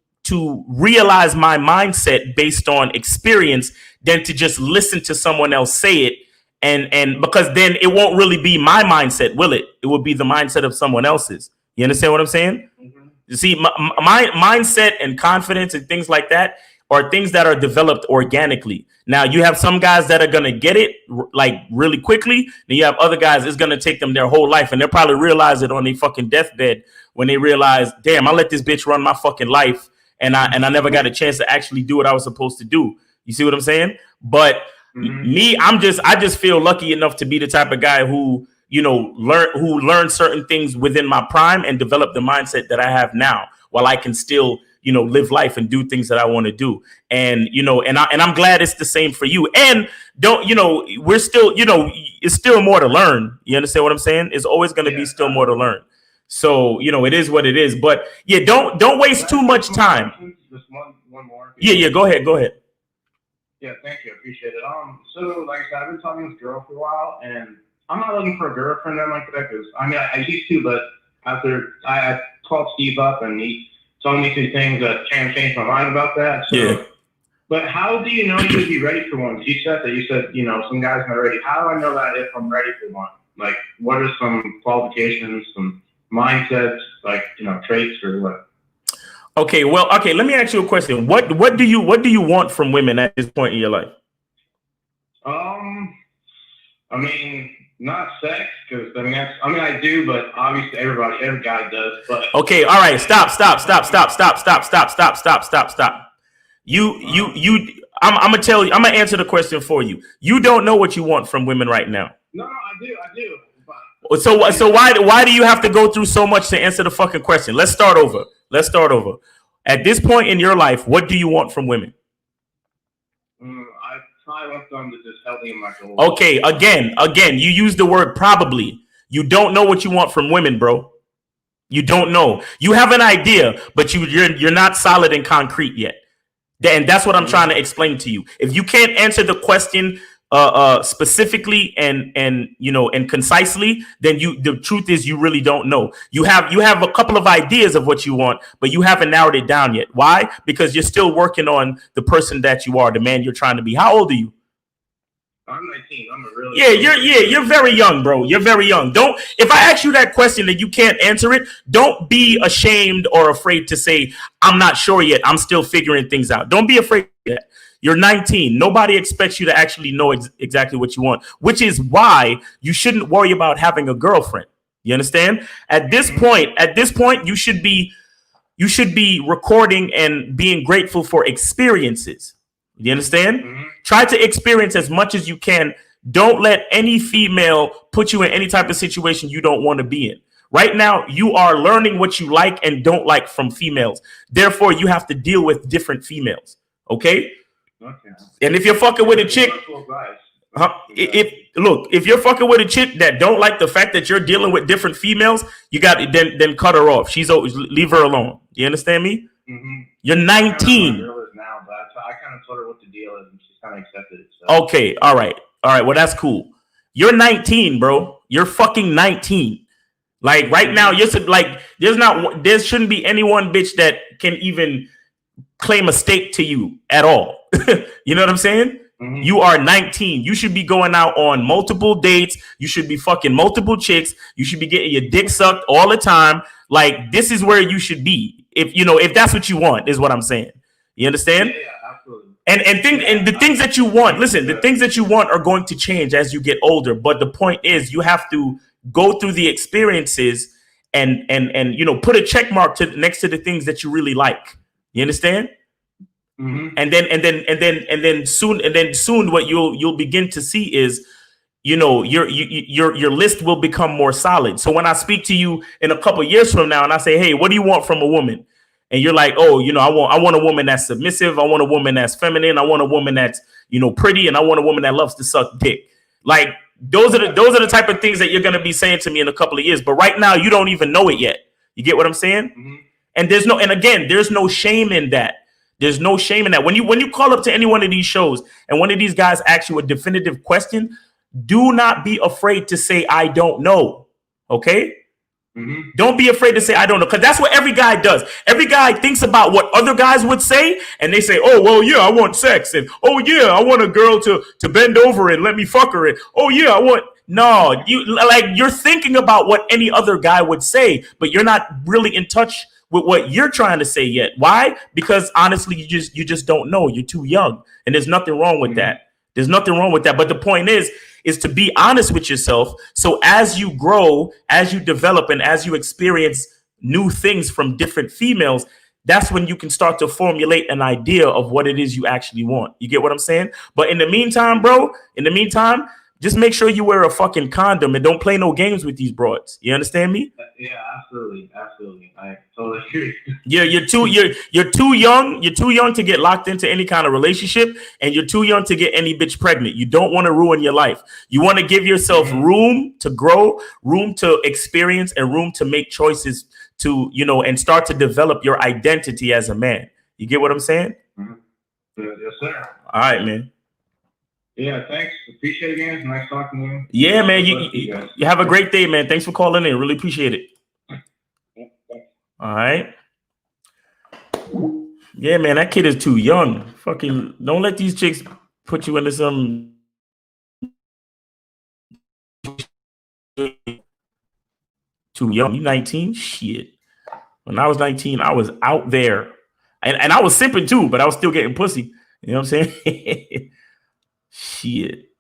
realize my mindset based on experience than to just listen to someone else say it. And because then it won't really be my mindset, will it? It will be the mindset of someone else's. You understand what I'm saying? Mm-hmm. You see, my mindset and confidence and things like that are things that are developed organically. Now, you have some guys that are going to get it really quickly. Then you have other guys, it's going to take them their whole life. And they'll probably realize it on their fucking deathbed when they realize, damn, I let this bitch run my fucking life. And I never got a chance to actually do what I was supposed to do. You see what I'm saying? But me, I just feel lucky enough to be the type of guy who learned certain things within my prime and developed the mindset that I have now, while I can still live life and do things that I want to do. And and I'm glad it's the same for you. And we're still it's still more to learn. You understand what I'm saying? It's always going to be still more to learn. So it is what it is. But yeah, don't waste too much time. Just one more. Yeah, go ahead. Yeah, thank you. I appreciate it. So like I said, I've been talking to this girl for a while, and I'm not looking for a girlfriend or like that, because I used to, but after I called Steve up and he told me some things that kind of changed my mind about that. So, Yeah. But how do you know you would be ready for one? You said, you know, some guys are ready. How do I know that if I'm ready for one? Like, what are some qualifications, some mindsets, like, you know, traits or what? Okay, well, okay, let me ask you a question. What do you want from women at this point in your life? I mean, not sex, because I do, but obviously every guy does. But okay, all right, stop. I'm gonna tell you. I'm gonna answer the question for you. You don't know what you want from women right now. No, I do. So why do you have to go through so much to answer the fucking question? Let's start over. At this point in your life, what do you want from women? I probably want them to just help me in my goals. Okay, again, you use the word probably. You don't know what you want from women, bro. You don't know. You have an idea, but you're not solid and concrete yet. And that's what I'm trying to explain to you. If you can't answer the question specifically and you know and concisely, then the truth is you really don't know. You have a couple of ideas of what you want, but you haven't narrowed it down yet. Why? Because you're still working on the person that you are, the man you're trying to be. How old are you? I'm 19. I'm a really you're very young, bro. You're very young. Don't if I ask you that question and you can't answer it, don't be ashamed or afraid to say I'm not sure yet. I'm still figuring things out. Don't be afraid of that. You're 19. Nobody expects you to actually know exactly what you want, which is why you shouldn't worry about having a girlfriend. You understand? At this point, you should be recording and being grateful for experiences. You understand? Mm-hmm. Try to experience as much as you can. Don't let any female put you in any type of situation you don't want to be in. Right now, you are learning what you like and don't like from females. Therefore, you have to deal with different females. Okay? Okay. And if you're fucking with a chick, if you're fucking with a chick that don't like the fact that you're dealing with different females, you got then cut her off. She's always leave her alone. You understand me? Mm-hmm. You're 19. Now, but I kind of told her what the deal is, and she's kind of accepted it. So. Okay, all right. Well, that's cool. You're 19, bro. You're fucking 19. Like right now, you're like there shouldn't be any one bitch that can even claim a stake to you at all. You know what I'm saying? Mm-hmm. You are 19. You should be going out on multiple dates. You should be fucking multiple chicks. You should be getting your dick sucked all the time. Like this is where you should be. If that's what you want, is what I'm saying. You understand? Yeah, absolutely. And the things that you want, listen, the things that you want are going to change as you get older. But the point is, you have to go through the experiences and put a check mark next to the things that you really like. You understand? Mm-hmm. And then soon what you'll begin to see is, your list will become more solid. So when I speak to you in a couple of years from now and I say, hey, what do you want from a woman? And you're like, oh, I want a woman that's submissive. I want a woman that's feminine. I want a woman that's, pretty. And I want a woman that loves to suck dick. Like those are the type of things that you're going to be saying to me in a couple of years. But right now, you don't even know it yet. You get what I'm saying? Mm-hmm. And there's no shame in that. There's no shame in that. When you call up to any one of these shows and one of these guys asks you a definitive question, do not be afraid to say, I don't know. Okay? Mm-hmm. Don't be afraid to say, I don't know. Because that's what every guy does. Every guy thinks about what other guys would say. And they say, oh, well, yeah, I want sex. And, oh, yeah, I want a girl to bend over and let me fuck her. And, oh, yeah, I want. No, you're thinking about what any other guy would say, but you're not really in touch with what you're trying to say yet. Why? Because honestly, you just don't know. You're too young. And there's nothing wrong with that. There's nothing wrong with that. But the point is to be honest with yourself. So as you grow, as you develop, and as you experience new things from different females, that's when you can start to formulate an idea of what it is you actually want. You get what I'm saying? But in the meantime, bro, just make sure you wear a fucking condom and don't play no games with these broads. You understand me? Yeah, absolutely. I totally agree. Yeah, you're too young. You're too young to get locked into any kind of relationship, and you're too young to get any bitch pregnant. You don't want to ruin your life. You want to give yourself room to grow, room to experience, and room to make choices to, and start to develop your identity as a man. You get what I'm saying? Mm-hmm. Yes, sir. All right, man. Yeah, thanks. Appreciate it, man. It's nice talking to you. Yeah, man. You have a great day, man. Thanks for calling in. Really appreciate it. All right. Yeah, man, that kid is too young. Fucking don't let these chicks put you into some too young. You 19? Shit. When I was 19, I was out there. And I was simping too, but I was still getting pussy. You know what I'm saying? Shit.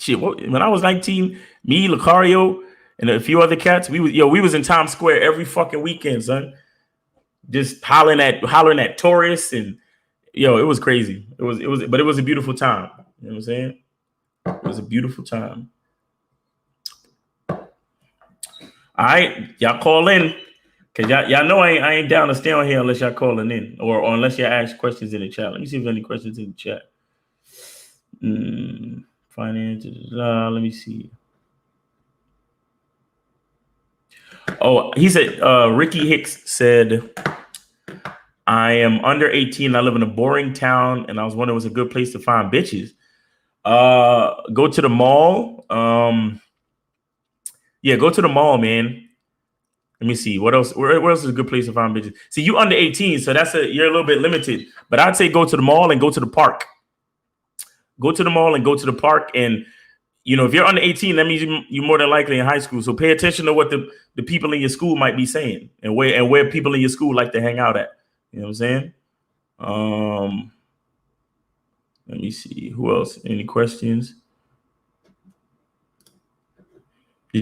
When I was 19, me, Lucario, and a few other cats, we was in Times Square every fucking weekend, son. Just hollering at tourists, and it was crazy. But it was a beautiful time. You know what I'm saying? It was a beautiful time. All right, y'all call in. Cause y'all know I ain't down to stay on here unless y'all calling in or unless y'all ask questions in the chat. Let me see if there's any questions in the chat. Finances. Let me see. Oh, he said, Ricky Hicks said, I am under 18. I live in a boring town, and I was wondering what's a good place to find bitches. Go to the mall. Yeah, go to the mall, man. Let me see. What else? Where else is a good place to find bitches? See, you under 18, so you're a little bit limited. But I'd say go to the mall and go to the park. Go to the mall and go to the park. And, if you're under 18, that means you're more than likely in high school. So pay attention to what the people in your school might be saying and where people in your school like to hang out at. You know what I'm saying? Let me see. Who else? Any questions? Do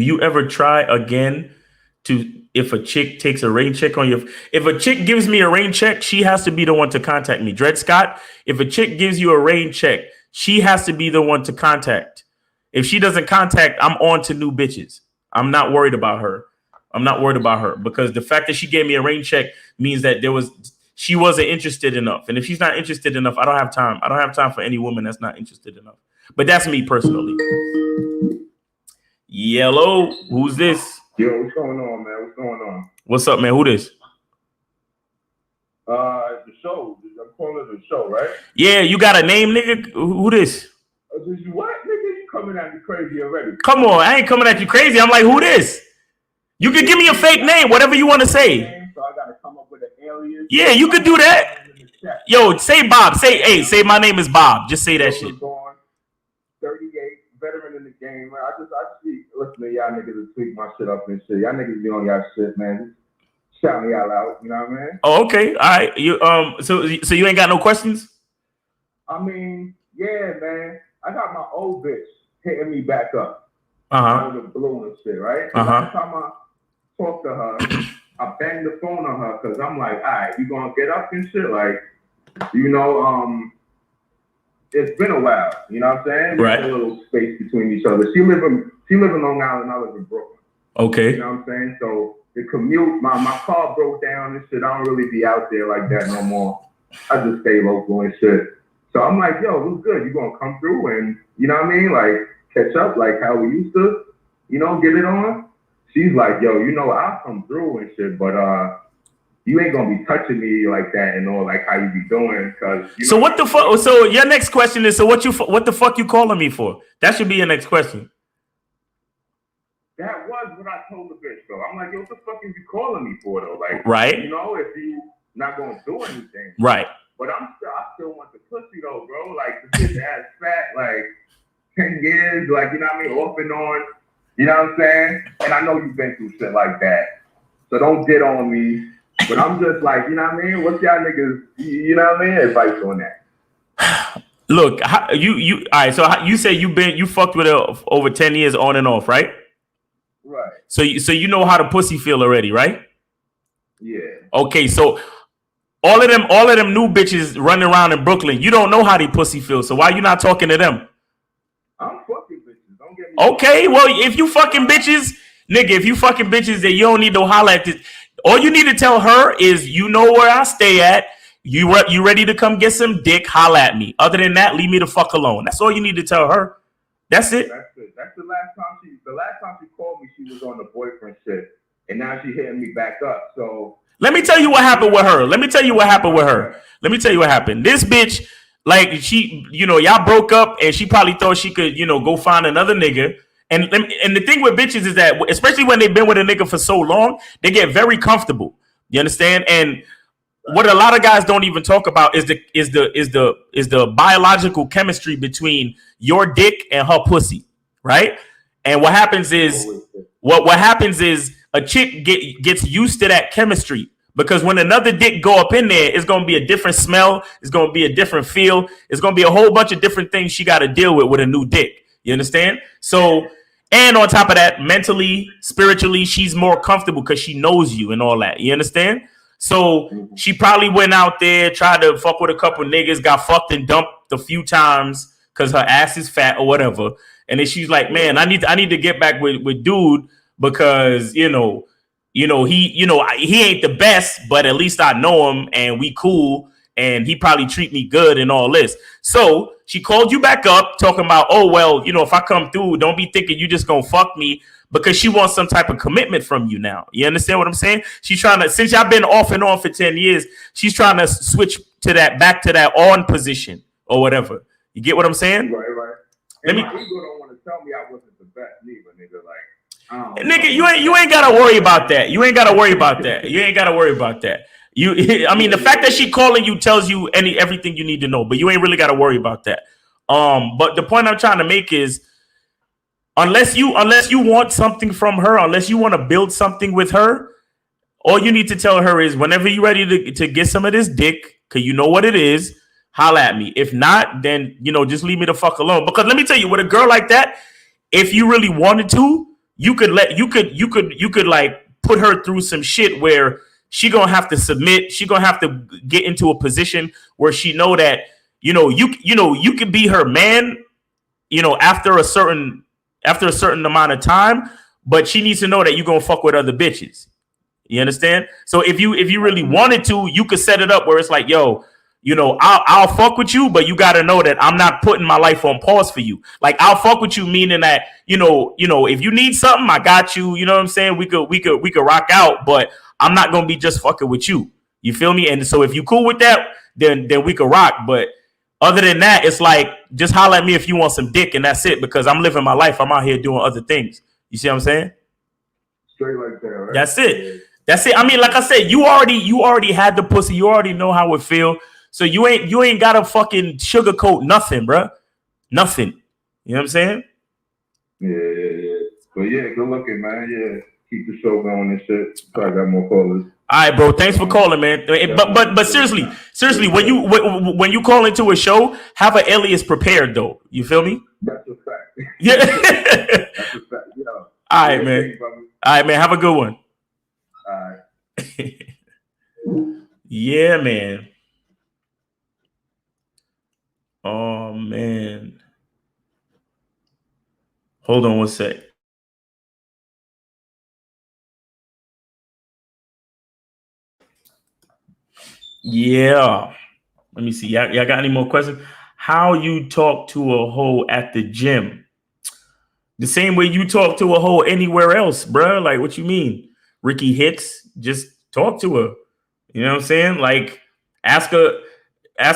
you ever try again if a chick takes a rain check on you? If a chick gives me a rain check, she has to be the one to contact me. Dred Scott, if a chick gives you a rain check, she has to be the one to contact. If she doesn't contact, I'm on to new bitches. I'm not worried about her. Because the fact that she gave me a rain check means that she wasn't interested enough. And if she's not interested enough, I don't have time. I don't have time for any woman that's not interested enough. But that's me personally. Yellow, who's this? Yo, what's going on, man? What's going on? What's up, man? Who this? The show. I'm calling it the show, right? Yeah, you got a name, nigga? Who this? What, nigga? You coming at me crazy already? Come on, I ain't coming at you crazy. I'm like, who this? You could give me a fake name, whatever you want to say. So I gotta come up with an alias. Yeah, you could do that. Yo, say Bob. Say my name is Bob. Just say that shit. 38, veteran in the game. I just listen to y'all niggas to tweak my shit up and shit. Y'all niggas be on y'all shit, man. Just shout me all out. You know what I mean? Oh, okay. All right. You So you ain't got no questions? I mean, yeah, man. I got my old bitch hitting me back up. Uh-huh. With blue and shit, right? Uh-huh. Every time I talk to her, I bang the phone on her because I'm like, all right, you gonna get up and shit? Like, it's been a while, you know what I'm saying? Right. There's a little space between each other. She live in Long Island, I live in Brooklyn. Okay. You know what I'm saying? So the commute, my car broke down and shit. I don't really be out there like that no more. I just stay local and shit. So I'm like, yo, who's good? You gonna come through and, you know what I mean? Like, catch up like how we used to, get it on? She's like, yo, I'll come through and shit, but you ain't gonna be touching me like that and all, like how you be doing. So what the fuck? So your next question is, so what the fuck you calling me for? That should be your next question. That was what I told the bitch though. I'm like, yo, what the fuck is you calling me for though? Like, right? If you not gonna do anything, right? But I still want the pussy though, bro. Like the bitch ass fat, like 10 years, like you know what I mean, off and on. You know what I'm saying? And I know you've been through shit like that, so don't get on me. But I'm just like, you know what I mean? What's y'all niggas, you know what I mean? Advice on that. Look, all right. So you say you fucked with her over 10 years on and off, right? Right. So you know how the pussy feel already, right? Yeah. Okay, so all of them new bitches running around in Brooklyn, you don't know how they pussy feel. So why you not talking to them? I'm fucking bitches. Don't get me okay, well, if you fucking bitches, nigga, then you don't need to holler at this. All you need to tell her is, you know where I stay at. You ready to come get some dick? Holla at me. Other than that, leave me the fuck alone. That's all you need to tell her. That's it. That's the last time she called me, she was on the boyfriend shit, and now she hitting me back up. So let me tell you what happened with her. Let me tell you what happened. This bitch, like, she, y'all broke up, and she probably thought she could, go find another nigga. And the thing with bitches is that, especially when they've been with a nigga for so long, they get very comfortable. You understand? And what a lot of guys don't even talk about is the biological chemistry between your dick and her pussy, right? And what happens is what happens is a chick gets used to that chemistry, because when another dick go up in there, it's gonna be a different smell, it's gonna be a different feel, it's gonna be a whole bunch of different things she got to deal with a new dick. You understand? So, and on top of that, mentally, spiritually, she's more comfortable because she knows you and all that. You understand? So she probably went out there, tried to fuck with a couple niggas, got fucked and dumped a few times because her ass is fat or whatever. And then she's like, man, I need to get back with dude, because he ain't the best, but at least I know him and we cool, and he probably treat me good and all this. So she called you back up talking about, oh, well, if I come through, don't be thinking you just gonna fuck me, because she wants some type of commitment from you now. You understand what I'm saying? She's trying to, since y'all been off and on for 10 years, she's trying to switch back to that on position or whatever. You get what I'm saying? Right. And my ego don't want to tell me I wasn't the best neither, nigga. Like, nigga, you ain't gotta worry about that. You ain't gotta worry about that. You ain't gotta worry about that. I mean, the fact that she calling you tells you everything you need to know, but you ain't really gotta worry about that. But the point I'm trying to make is, unless you want something from her, unless you want to build something with her, all you need to tell her is, whenever you're ready to get some of this dick, because you know what it is, holla at me. If not, then just leave me the fuck alone. Because let me tell you, with a girl like that, if you really wanted to, you could like put her through some shit where she gonna have to submit. She gonna have to get into a position where she know that you could be her man, after a certain amount of time, but she needs to know that you're gonna fuck with other bitches. You understand? So if you really wanted to, you could set it up where it's like, yo, I'll fuck with you, but you got to know that I'm not putting my life on pause for you. Like, I'll fuck with you, meaning that, if you need something, I got you. You know what I'm saying? We could rock out, but I'm not going to be just fucking with you. You feel me? And so if you cool with that, then we could rock. But other than that, it's like, just holler at me if you want some dick, and that's it, because I'm living my life. I'm out here doing other things. You see what I'm saying? Straight like that, right? That's it. That's it. I mean, like I said, you already had the pussy. You already know how it feel. So you ain't gotta fucking sugarcoat nothing, bro. Nothing. You know what I'm saying? Yeah. But yeah, good looking, man. Yeah, keep the show going and shit. So I got more callers. All right, bro. Thanks for calling, man. But seriously, when you call into a show, have an alias prepared, though. You feel me? That's a fact. Yeah. That's a fact. Yeah. All right, man. All right, man. Have a good one. All right. Yeah, man. Oh, man. Hold on one sec. Yeah. Let me see. Y'all got any more questions? How you talk to a hoe at the gym? The same way you talk to a hoe anywhere else, bro. Like, what you mean? Ricky Hicks, just talk to her. You know what I'm saying? Like, ask her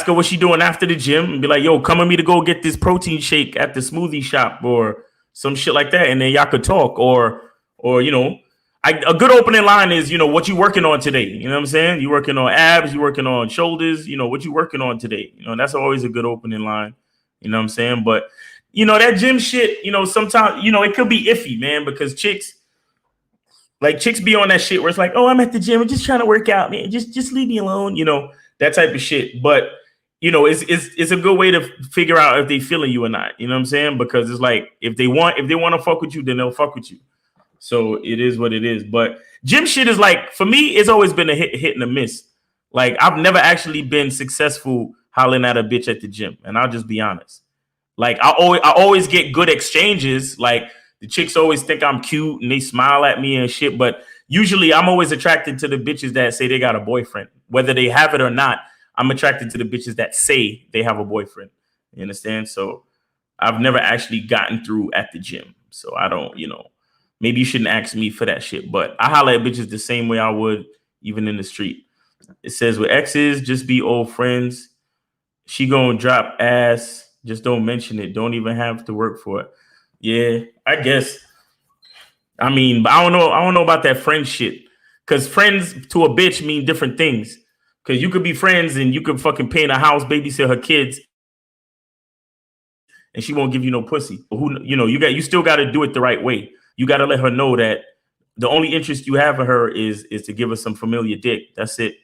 what she doing after the gym, and be like, yo, come with me to go get this protein shake at the smoothie shop or some shit like that. And then y'all could talk, or a good opening line is, what you working on today? You know what I'm saying? You working on abs, you working on shoulders, what you working on today? That's always a good opening line. You know what I'm saying? But, that gym shit, sometimes, it could be iffy, man, because chicks be on that shit where it's like, oh, I'm at the gym, I'm just trying to work out, man. Just leave me alone, that type of shit. But, it's a good way to figure out if they feeling you or not. You know what I'm saying? Because it's like, if they want to fuck with you, then they'll fuck with you. So it is what it is. But gym shit is like, for me, it's always been a hit and a miss. Like, I've never actually been successful hollering at a bitch at the gym. And I'll just be honest. Like, I always get good exchanges. Like, the chicks always think I'm cute and they smile at me and shit. But usually I'm always attracted to the bitches that say they got a boyfriend. Whether they have it or not, I'm attracted to the bitches that say they have a boyfriend. You understand? So I've never actually gotten through at the gym. So I don't, maybe you shouldn't ask me for that shit. But I holler at bitches the same way I would even in the street. It says with exes, just be old friends. She gonna drop ass. Just don't mention it. Don't even have to work for it. Yeah, I guess. I mean, but I don't know. I don't know about that friend shit. Because friends to a bitch mean different things. Because you could be friends and you could fucking paint a house, babysit her kids, and she won't give you no pussy. But who, you still got to do it the right way. You got to let her know that the only interest you have in her is to give her some familiar dick. That's it.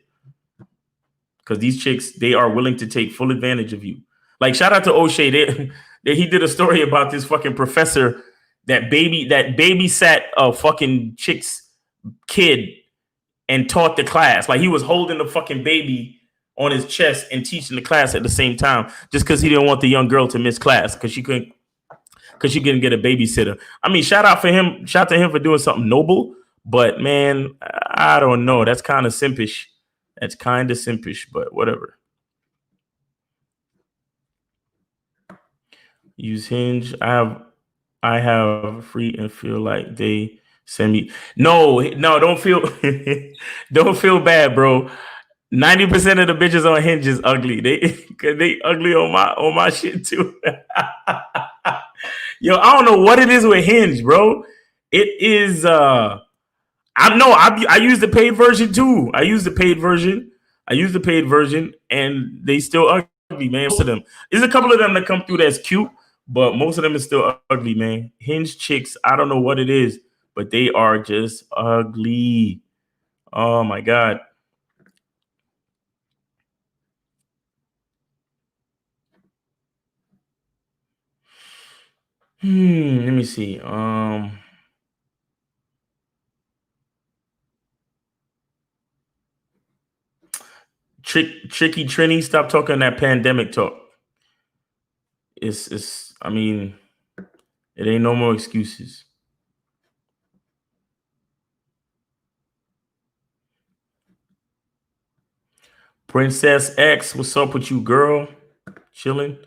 Because these chicks, they are willing to take full advantage of you. Like, shout out to O'Shea. He did a story about this fucking professor that babysat a fucking chick's kid and taught the class. Like, he was holding the fucking baby on his chest and teaching the class at the same time, just because he didn't want the young girl to miss class because she couldn't get a babysitter. I mean, shout out to him for doing something noble. But man, I don't know. That's kind of simpish. But whatever. Use Hinge. I have free and feel like they send me. No, don't feel don't feel bad, bro. 90% of the bitches on Hinge is ugly. They ugly on my shit too. Yo, I don't know what it is with Hinge, bro. It is I use the paid version too. I use the paid version, and they still ugly, man. Most of them. There's a couple of them that come through that's cute, but most of them is still ugly, man. Hinge chicks, I don't know what it is, but they are just ugly. Oh my God. Let me see. Tricky Trini, stop talking that pandemic talk. I mean, it ain't no more excuses. Princess X, what's up with you, girl? Chilling.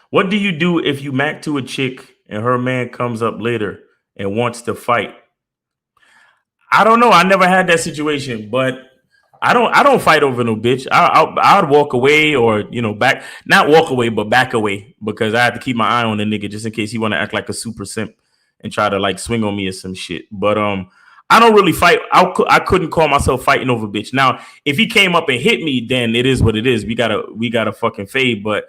What do you do if you mac to a chick and her man comes up later and wants to fight? I don't know. I never had that situation, but I don't fight over no bitch. I'd walk away or not walk away, but back away because I have to keep my eye on the nigga just in case he want to act like a super simp and try to like swing on me or some shit. But I don't really fight. I couldn't call myself fighting over bitch. Now, if he came up and hit me, then it is what it is. We gotta fucking fade. But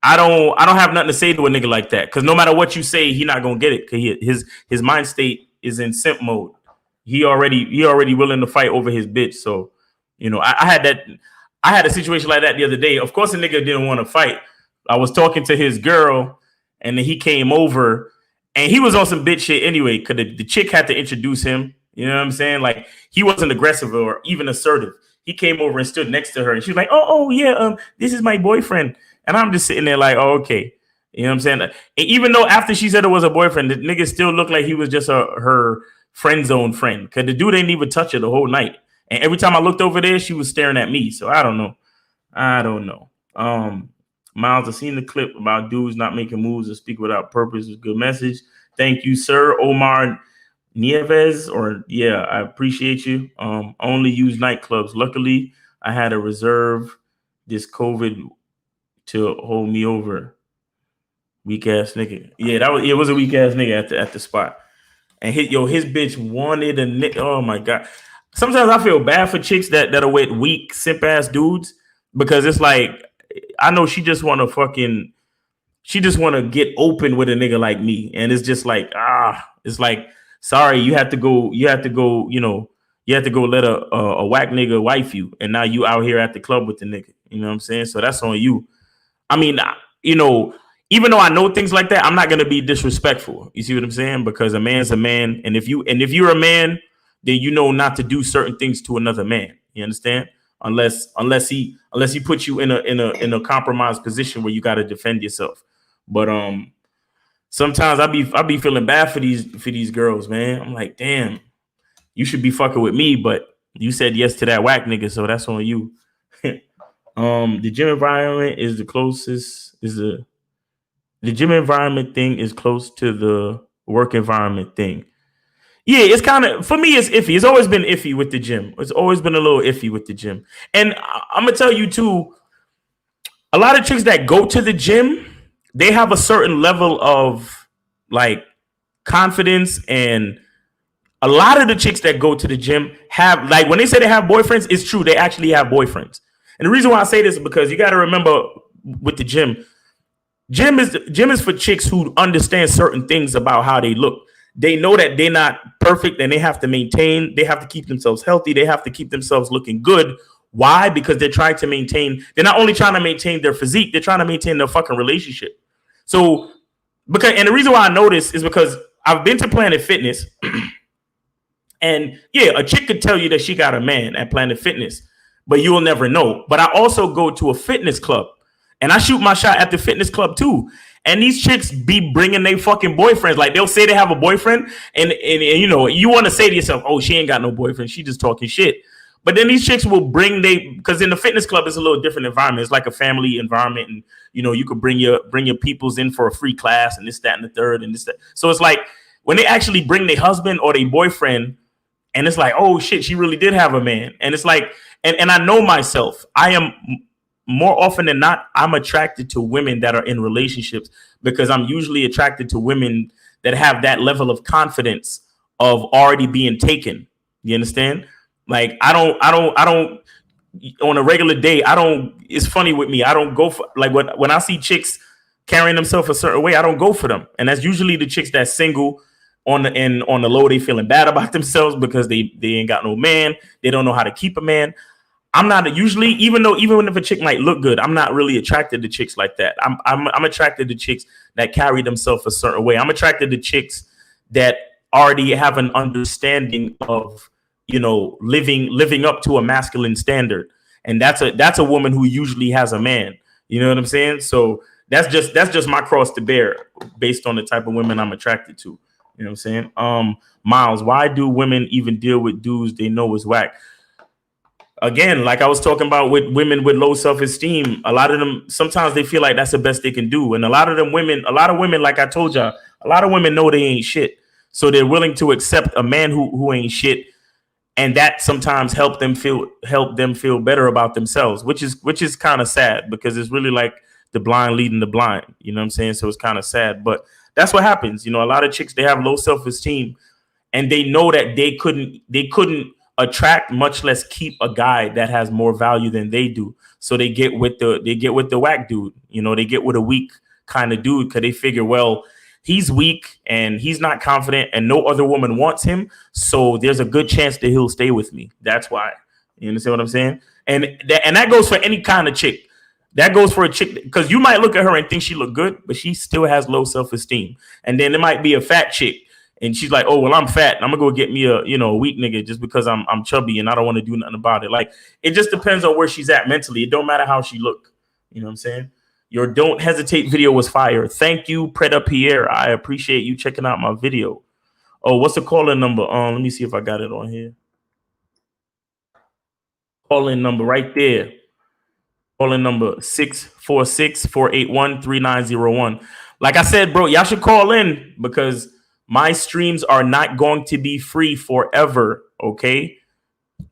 I don't have nothing to say to a nigga like that because no matter what you say, he not gonna get it because his mind state is in simp mode. He already willing to fight over his bitch. So, I had a situation like that the other day. Of course, a nigga didn't want to fight. I was talking to his girl, and then he came over, and he was on some bitch shit anyway. Because the chick had to introduce him. You know what I'm saying? Like he wasn't aggressive or even assertive. He came over and stood next to her, and she was like, "Oh yeah, this is my boyfriend." And I'm just sitting there like, "Oh, okay." You know what I'm saying? And even though after she said it was a boyfriend, the nigga still looked like he was just her friend zone friend. Because the dude didn't even touch her the whole night. And every time I looked over there, she was staring at me. So I don't know. Miles, I've seen the clip about dudes not making moves and speak without purpose. It's a good message. Thank you, sir. Omar Nieves, I appreciate you. Only use nightclubs. Luckily, I had a reserve this COVID to hold me over. Weak ass nigga. Yeah, it was a weak ass nigga at the spot. And his bitch wanted a nigga. Oh my God. Sometimes I feel bad for chicks that are with weak simp ass dudes because it's like I know she just want to get open with a nigga like me, and it's just like it's like sorry, you have to go let a whack nigga wife you, and now you out here at the club with the nigga. You know what I'm saying? So that's on you. I mean, even though I know things like that, I'm not gonna be disrespectful. You see what I'm saying? Because a man's a man, and if you're a man, then you know not to do certain things to another man. You understand? Unless he puts you in a compromised position where you got to defend yourself. But sometimes I be feeling bad for these girls, man. I'm like, damn, you should be fucking with me, but you said yes to that whack nigga, so that's on you. The gym environment is the closest. The gym environment thing is close to the work environment thing. Yeah, it's kind of, for me, it's iffy. It's always been iffy with the gym. It's always been a little iffy with the gym. And I'm going to tell you, too, a lot of chicks that go to the gym, they have a certain level of, like, confidence. And a lot of the chicks that go to the gym have, like, when they say they have boyfriends, it's true. They actually have boyfriends. And the reason why I say this is because you got to remember with the gym is for chicks who understand certain things about how they look. They know that they're not perfect and they have to keep themselves healthy. They have to keep themselves looking good. Why? Because they're not only trying to maintain their physique, they're trying to maintain their fucking relationship. So, and the reason why I know this is because I've been to Planet Fitness and yeah, a chick could tell you that she got a man at Planet Fitness, but you'll never know. But I also go to a fitness club and I shoot my shot at the fitness club too. And these chicks be bringing their fucking boyfriends. Like, they'll say they have a boyfriend and you know, you want to say to yourself, oh, she ain't got no boyfriend. She just talking shit. But then these chicks will bring because in the fitness club, it's a little different environment. It's like a family environment. And, you know, you could bring your peoples in for a free class and this, that, and the third and this, that. So it's like when they actually bring their husband or their boyfriend and it's like, oh shit, she really did have a man. And it's like, and I know myself, I am more often than not, I'm attracted to women that are in relationships because I'm usually attracted to women that have that level of confidence of already being taken. You understand? Like, I don't on a regular day. It's funny with me. I don't go for, like, when I see chicks carrying themselves a certain way, I don't go for them. And that's usually the chicks that's single on the low. They feeling bad about themselves because they ain't got no man. They don't know how to keep a man. I'm not usually, even if a chick might look good, I'm not really attracted to chicks like that. I'm attracted to chicks that carry themselves a certain way. I'm attracted to chicks that already have an understanding of, you know, living up to a masculine standard. And that's a woman who usually has a man. You know what I'm saying? So that's just my cross to bear based on the type of women I'm attracted to. You know what I'm saying? Miles, why do women even deal with dudes they know is whack? Again, like I was talking about with women with low self-esteem, a lot of them, sometimes they feel like that's the best they can do. And a lot of women, like I told y'all, a lot of women know they ain't shit. So they're willing to accept a man who ain't shit. And that sometimes help them feel better about themselves, which is kind of sad because it's really like the blind leading the blind. You know what I'm saying? So it's kind of sad, but that's what happens. You know, a lot of chicks, they have low self-esteem and they know that they couldn't attract, much less keep a guy that has more value than they do. So they get with the whack dude. You know, they get with a weak kind of dude because they figure, well, he's weak and he's not confident and no other woman wants him. So there's a good chance that he'll stay with me. That's why. You understand what I'm saying? And that goes for any kind of chick. That goes for a chick because you might look at her and think she look good, but she still has low self-esteem. And then there might be a fat chick and she's like, oh, well, I'm fat. I'm gonna go get me a weak nigga just because I'm chubby and I don't want to do nothing about it. Like, it just depends on where she's at mentally. It don't matter how she look. You know what I'm saying? Your Don't Hesitate video was fire. Thank you, Preda Pierre. I appreciate you checking out my video. Oh, what's the call-in number? Let me see if I got it on here. Call-in number right there. Call-in number 646-481-3901. Like I said, bro, y'all should call in because my streams are not going to be free forever, okay?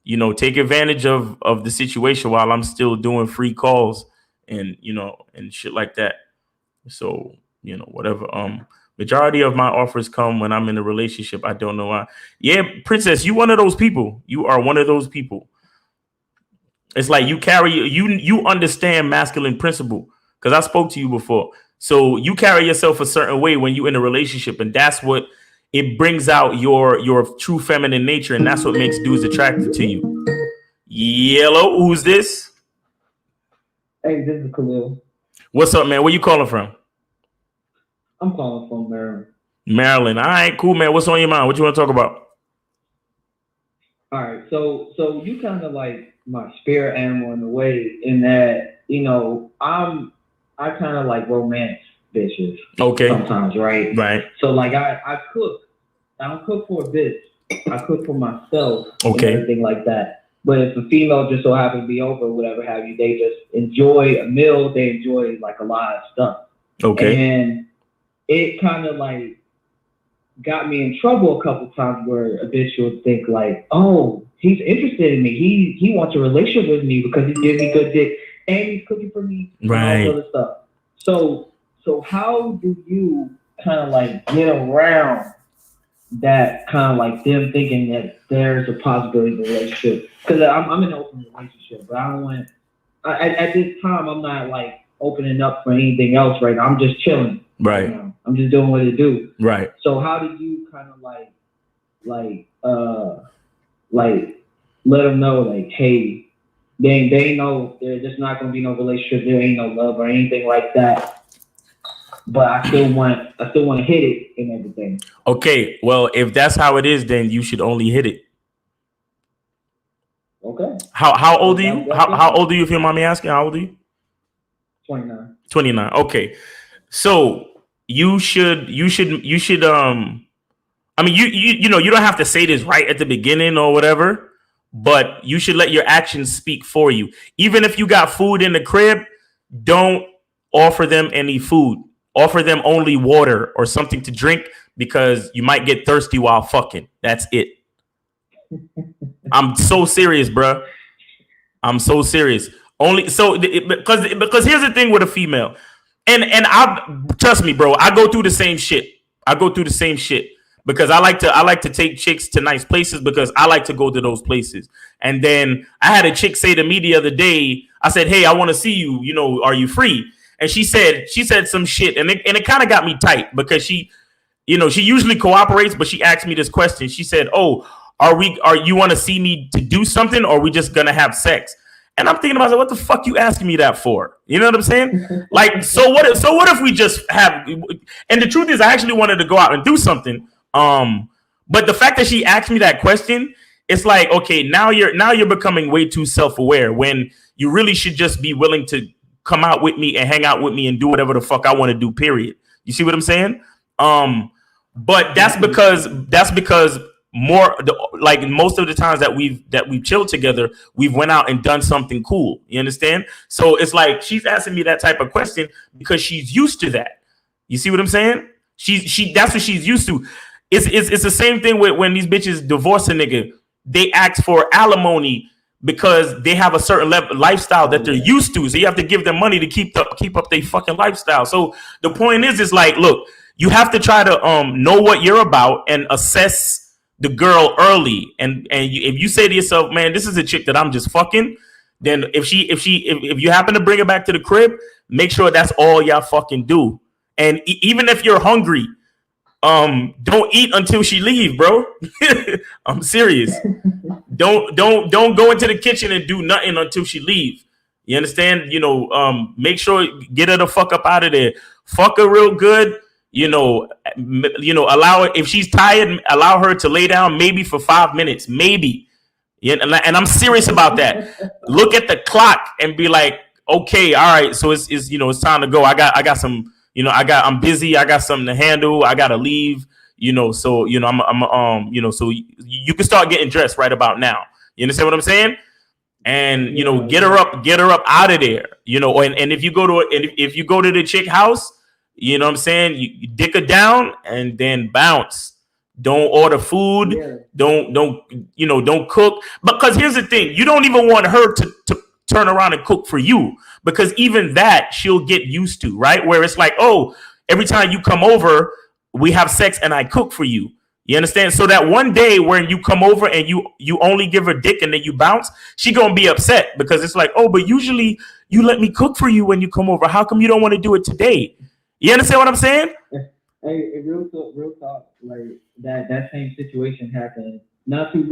You know, take advantage of the situation while I'm still doing free calls and, you know, and shit like that. So, you know, whatever. Majority of my offers come when I'm in a relationship. I don't know why. Yeah, Princess, you one of those people. You are one of those people. It's like you understand masculine principle because I spoke to you before. So you carry yourself a certain way when you're in a relationship, and that's what it brings out your true feminine nature, and that's what makes dudes attracted to you. Yellow, who's this? Hey, this is Khalil. What's up, man? Where you calling from? I'm calling from Maryland. Maryland. All right, cool, man. What's on your mind? What you want to talk about? All right, so you kind of like my spirit animal in a way, in that, you know, I kind of like romance bitches. Okay. Sometimes, right? Right. So like I cook. I don't cook for a bitch. I cook for myself. Okay. And everything like that. But if a female just so happens to be over, whatever have you, they just enjoy a meal. They enjoy like a lot of stuff. Okay. And it kind of like got me in trouble a couple times where a bitch would think like, oh, he's interested in me. He wants a relationship with me because he gives me good dick and he's cooking for me. Right. And all this other stuff. So how do you kind of like get around that kind of like them thinking that there's a possibility of a relationship. Because I'm in an open relationship, but I don't want. At this time, I'm not like opening up for anything else right now. I'm just chilling. Right. You know? I'm just doing what it do. Right. So how do you kind of like let them know like, hey, they know there's just not gonna be no relationship. There ain't no love or anything like that. But I still want to hit it and everything. Okay. Well, if that's how it is, then you should only hit it. Okay. How old are you? How old are you? If you don't mind me asking, how old are you? 29. 29. Okay. So you should I mean you know you don't have to say this right at the beginning or whatever, but you should let your actions speak for you. Even if you got food in the crib, don't offer them any food. Offer them only water or something to drink because you might get thirsty while fucking. That's it. I'm so serious, bro. I'm so serious. Only so because here's the thing with a female, and I trust me, bro. I go through the same shit. I go through the same shit because I like to take chicks to nice places because I like to go to those places. And then I had a chick say to me the other day, I said, "Hey, I want to see you. You know, are you free?" And she said some shit, and it kind of got me tight because she usually cooperates, but she asked me this question. She said, "Oh, are you want to see me to do something, or are we just gonna have sex?" And I'm thinking about what the fuck you asking me that for? You know what I'm saying? Like, so what if we just have? And the truth is, I actually wanted to go out and do something. But the fact that she asked me that question, it's like, okay, now you're becoming way too self-aware when you really should just be willing to come out with me and hang out with me and do whatever the fuck I want to do. Period. You see what I'm saying? But that's because like most of the times that we've chilled together, we've went out and done something cool. You understand? So it's like she's asking me that type of question because she's used to that. You see what I'm saying? She that's what she's used to. It's the same thing with when these bitches divorce a nigga. They ask for alimony because they have a certain lifestyle that they're used to. So you have to give them money to keep up their fucking lifestyle. So the point is like, look, you have to try to know what you're about and assess the girl early. And if you say to yourself, man, this is a chick that I'm just fucking, then if you happen to bring her back to the crib, make sure that's all y'all fucking do. And even if you're hungry, don't eat until she leave, bro. I'm serious. Don't go into the kitchen and do nothing until she leave. You understand? Make sure get her the fuck up out of there. Fuck her real good. Allow her, if she's tired, allow her to lay down maybe for 5 minutes, maybe. Yeah, and I'm serious about that. Look at the clock and be like, okay, all right, so it's it's time to go. I got some. I'm busy. I got something to handle. I gotta leave. So I'm so you can start getting dressed right about now. You understand what I'm saying? And get her up out of there. And if you go to the chick house, you know what I'm saying, you dick her down and then bounce. Don't order food. Yeah. Don't cook. Because here's the thing: you don't even want her to turn around and cook for you, because even that she'll get used to, right? Where it's like, oh, every time you come over, we have sex and I cook for you. You understand? So that one day when you come over and you only give her dick and then you bounce, she gonna be upset because it's like, oh, but usually you let me cook for you when you come over. How come you don't want to do it today? You understand what I'm saying? Hey, real talk, like that same situation happened not too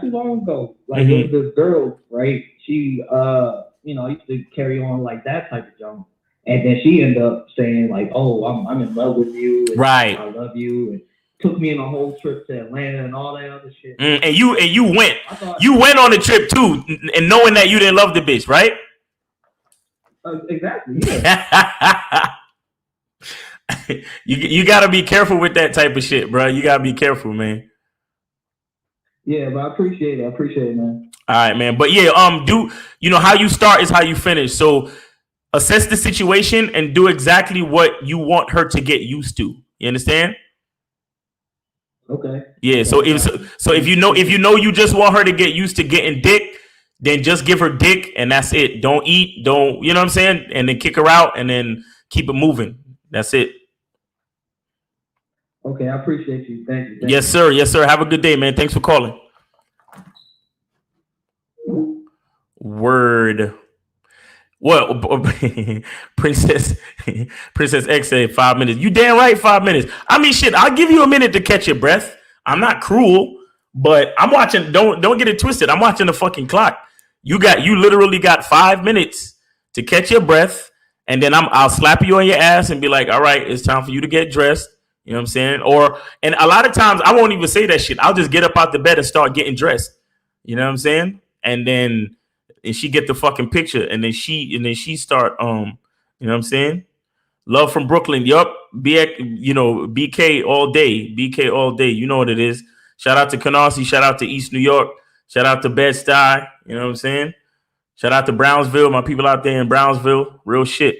long ago. Like it was this girl, right? She used to carry on like that type of junk. And then she ended up saying like, oh, I'm in love with you, and right? I love you, and took me on a whole trip to Atlanta and all that other shit. And you went on the trip too, and knowing that you didn't love the bitch, right? Exactly. Yeah. you got to be careful with that type of shit, bro. You got to be careful, man. Yeah, but I appreciate it, man. All right, man. But yeah, how you start is how you finish. So assess the situation and do exactly what you want her to get used to. You understand? Okay. Yeah. So if you know you just want her to get used to getting dick, then just give her dick and that's it. Don't eat. Don't, you know what I'm saying? And then kick her out and then keep it moving. That's it. Okay, I appreciate you. Thank you. Yes, sir. Yes, sir. Have a good day, man. Thanks for calling. Word. Well, Princess X said 5 minutes. You damn right, 5 minutes. I mean, shit, I'll give you a minute to catch your breath. I'm not cruel, but I'm watching. Don't get it twisted. I'm watching the fucking clock. You literally got 5 minutes to catch your breath, and then I'll slap you on your ass and be like, all right, it's time for you to get dressed. You know what I'm saying? And a lot of times I won't even say that shit. I'll just get up out the bed and start getting dressed. You know what I'm saying? And she get the fucking picture, and then she start you know what I'm saying? Love from Brooklyn. Yup. BK all day. BK all day. You know what it is. Shout out to Canarsie, shout out to East New York, shout out to Bed-Stuy, you know what I'm saying? Shout out to Brownsville, my people out there in Brownsville. Real shit.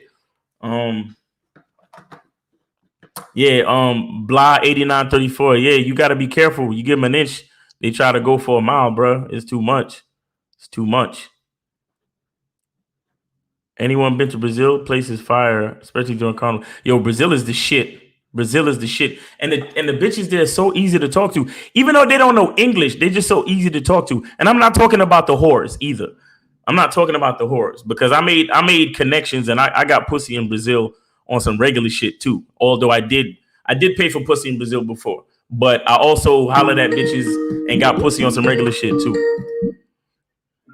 Blah 8934. Yeah, you gotta be careful. You give them an inch, they try to go for a mile, bro. It's too much. It's too much. Anyone been to Brazil? Place is fire, especially during Carnival. Yo, Brazil is the shit. Brazil is the shit. And the bitches there are so easy to talk to. Even though they don't know English, they're just so easy to talk to. And I'm not talking about the whores either. I'm not talking about the whores because I made connections and I got pussy in Brazil on some regular shit too. Although I did pay for pussy in Brazil before. But I also hollered at bitches and got pussy on some regular shit too.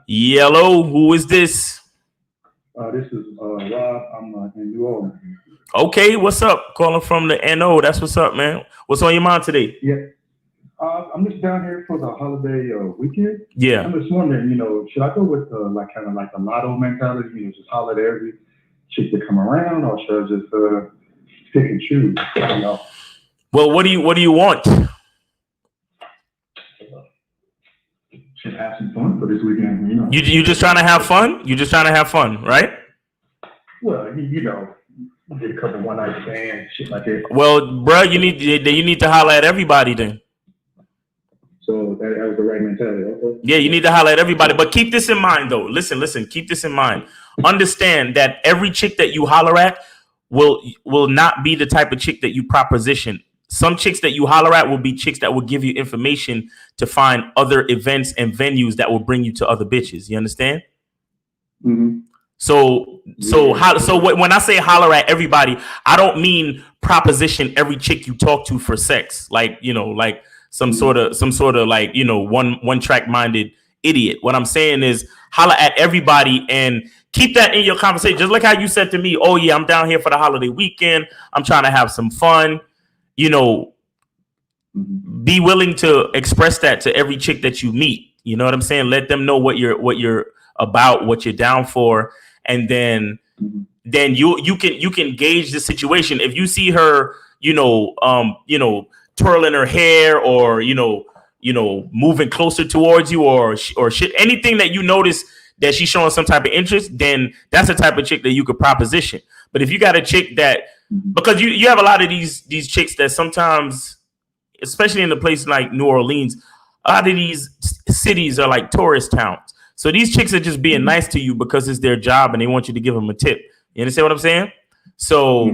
Yellow, who is this? This is Rob. I'm in New Orleans. Okay, what's up? Calling from the NO. That's what's up, man. What's on your mind today? Yeah. I'm just down here for the holiday weekend. Yeah. I'm just wondering, should I go with like kind of like the lotto mentality, just holler at every chick that come around, or should I just pick and choose? Well, what do you want? Should have some fun for this weekend, You just trying to have fun? You just trying to have fun, right? Well, get a couple one night stands, shit like that. Well, bro, you need to holler at everybody then. So that was the right mentality. Okay. Yeah, you need to holler at everybody. But keep this in mind, though. Listen. Keep this in mind. Understand that every chick that you holler at will not be the type of chick that you proposition. Some chicks that you holler at will be chicks that will give you information to find other events and venues that will bring you to other bitches. You understand? Mm-hmm. When I say holler at everybody, I don't mean proposition every chick you talk to for sex, like some sort of like one track minded idiot. What I'm saying is holler at everybody and keep that in your conversation. Just like how you said to me, oh yeah, I'm down here for the holiday weekend. I'm trying to have some fun. Be willing to express that to every chick that you meet. You know what I'm saying? Let them know what you're about, what you're down for, and then you can gauge the situation. If you see her, twirling her hair or moving closer towards you or shit, anything that you notice that she's showing some type of interest, then that's the type of chick that you could proposition. But if you got a chick that, because you have a lot of these chicks that sometimes, especially in a place like New Orleans, a lot of these cities are like tourist towns. So these chicks are just being nice to you because it's their job and they want you to give them a tip. You understand what I'm saying? So,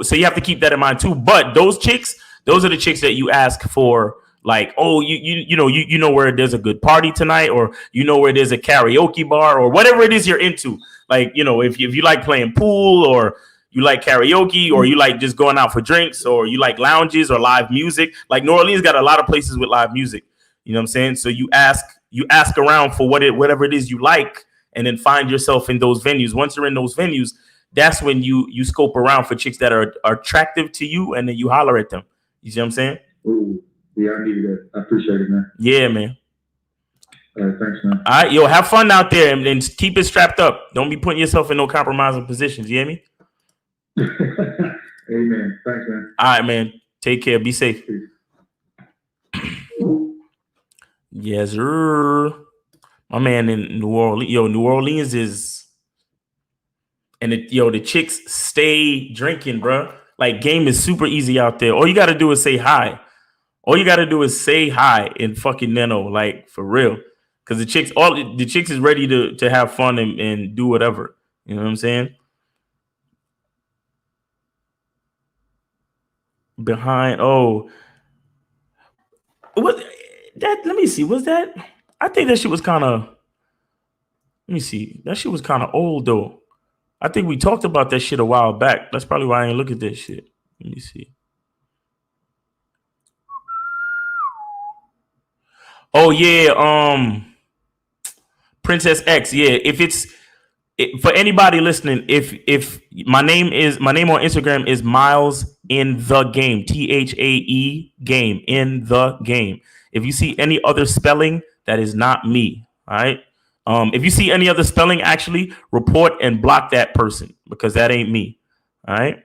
so you have to keep that in mind too. But those are the chicks that you ask for, like, oh, you know where there's a good party tonight, or where there's a karaoke bar, or whatever it is you're into. Like, if you like playing pool, or you like karaoke, or you like just going out for drinks, or you like lounges or live music. Like New Orleans got a lot of places with live music. You know what I'm saying? So you ask around for whatever it is you like, and then find yourself in those venues. Once you're in those venues, that's when you scope around for chicks that are attractive to you, and then you holler at them. You see what I'm saying? Ooh, yeah, I needed that. I appreciate it, man. Yeah, man. All right, thanks, man. All right, yo, have fun out there and keep it strapped up. Don't be putting yourself in no compromising positions. You hear me? Amen. Thanks, man. All right, man. Take care. Be safe. Yes, sir. My man in New Orleans. Yo, New Orleans is, and the chicks stay drinking, bro. Like, game is super easy out there. All you got to do is say hi. All you got to do is say hi in fucking Neno, like, for real. Because the chicks is ready to have fun and do whatever. You know what I'm saying? behind. Oh, what that? Let me see. Was that? I think that shit was kind of. Let me see. That shit was kind of old though. I think we talked about that shit a while back. That's probably why I ain't look at that shit. Let me see. Oh yeah, Princess X. Yeah, if it's for anybody listening, if my name on Instagram is Miles in the game, THAE game, in the game. If you see any other spelling, that is not me. All right. If you see any other spelling, actually report and block that person because that ain't me. All right.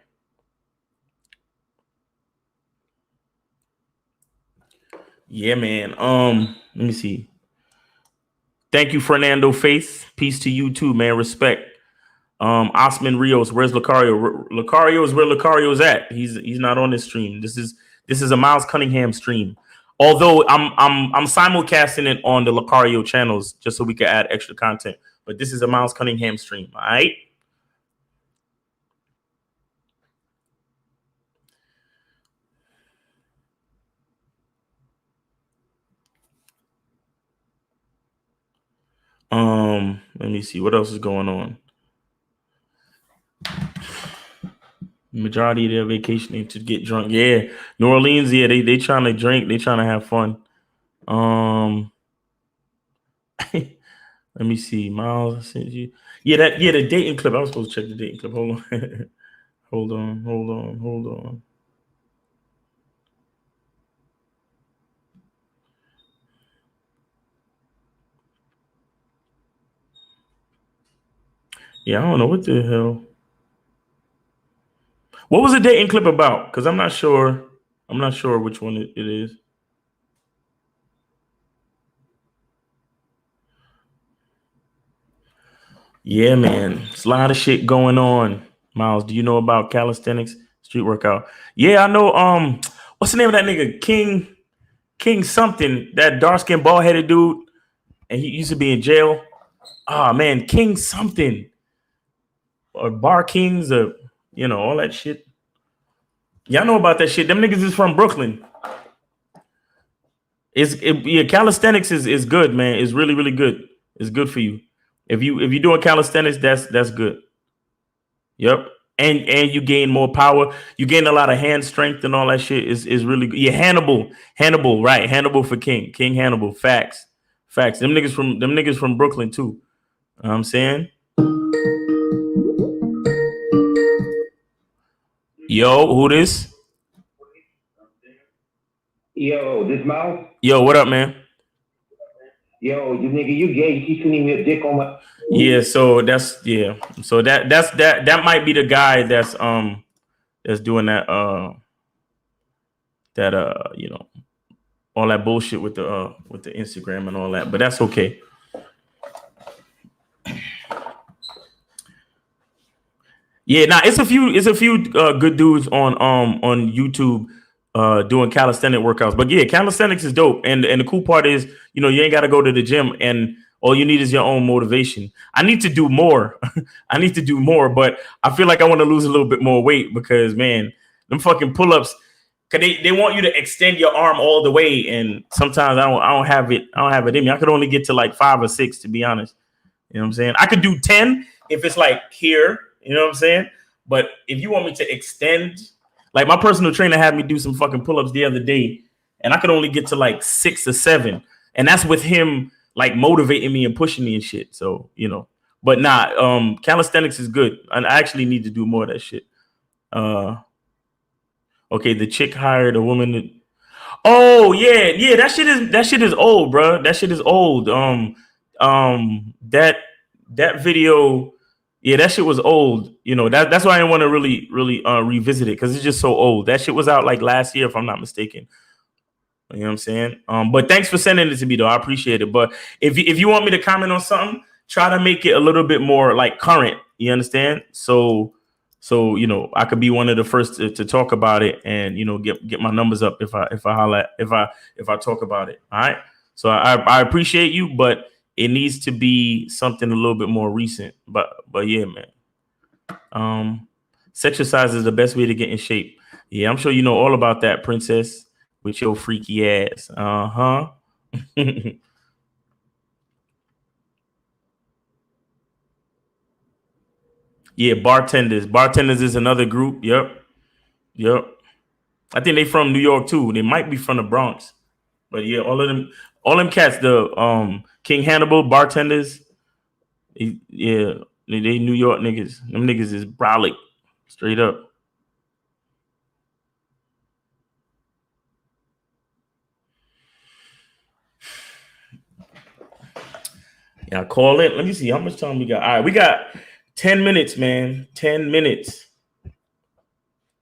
Yeah, man. Let me see. Thank you, Fernando Faith. Peace to you too, man. Respect. Osman Rios, where's Lucario? Lucario is where Lucario's at. He's not on this stream. This is a Miles Cunningham stream. Although I'm simulcasting it on the Lucario channels just so we can add extra content. But this is a Miles Cunningham stream. All right. Let me see what else is going on. Majority of their vacationing to get drunk. Yeah, New Orleans. Yeah, they trying to drink. They trying to have fun. Let me see. Miles, I sent you. Yeah, the dating clip. I was supposed to check the dating clip. Hold on. hold on. Yeah, I don't know what the hell. What was the dating clip about? Because I'm not sure. I'm not sure which one it is. Yeah, man. It's a lot of shit going on. Miles, do you know about calisthenics, street workout? Yeah, I know. What's the name of that nigga? King something. That dark skinned bald headed dude, and he used to be in jail. Oh man, King something, or Bar Kings, or all that shit. Y'all know about that shit. Them niggas is from Brooklyn. Yeah, calisthenics is good, man. It's really, really good. It's good for you. If you're doing calisthenics, that's good. Yep. And you gain more power. You gain a lot of hand strength and all that shit is really good. Yeah, Hannibal, right? Hannibal for King Hannibal. Facts. Them niggas from Brooklyn too. You know what I'm saying? Yo, who this? Yo, this Miles? Yo, what up, man? Yo, you nigga, you gay. You keep sending me a dick on my. Yeah, so that's that might be the guy that's doing that all that bullshit with the Instagram and all that, but that's okay. Yeah, now it's a few good dudes on YouTube doing calisthenic workouts. But yeah, calisthenics is dope. And the cool part is, you ain't got to go to the gym and all you need is your own motivation. I need to do more. But I feel like I want to lose a little bit more weight because, man, them fucking pull-ups, cause they want you to extend your arm all the way, and sometimes I don't have it. I don't have it in me. I could only get to like 5 or 6, to be honest. You know what I'm saying? I could do 10 if it's like here. You know what I'm saying? But if you want me to extend, like my personal trainer had me do some fucking pull-ups the other day, and I could only get to like 6 or 7, and that's with him like motivating me and pushing me and shit. So but nah, calisthenics is good, and I actually need to do more of that shit. Okay, the chick hired a woman. Oh yeah, that shit is old, bro. That shit is old. That video, yeah, that shit was old. That's why I didn't want to really revisit it because it's just so old. That shit was out like last year, if I'm not mistaken. You know what I'm saying? But thanks for sending it to me, though. I appreciate it. But if you want me to comment on something, try to make it a little bit more like current. You understand? So I could be one of the first to talk about it and get my numbers up if I talk about it. All right. So I appreciate you, but it needs to be something a little bit more recent. But yeah, man. Exercise is the best way to get in shape. Yeah, I'm sure you know all about that, princess, with your freaky ass. Yeah, bartenders. Bartenders is another group. Yep. I think they from New York too. They might be from the Bronx. But yeah, all them cats, the King Hannibal bartenders, yeah, they New York niggas. Them niggas is brolic, straight up. Yeah, call it. Let me see how much time we got. All right, we got 10 minutes, man. 10 minutes.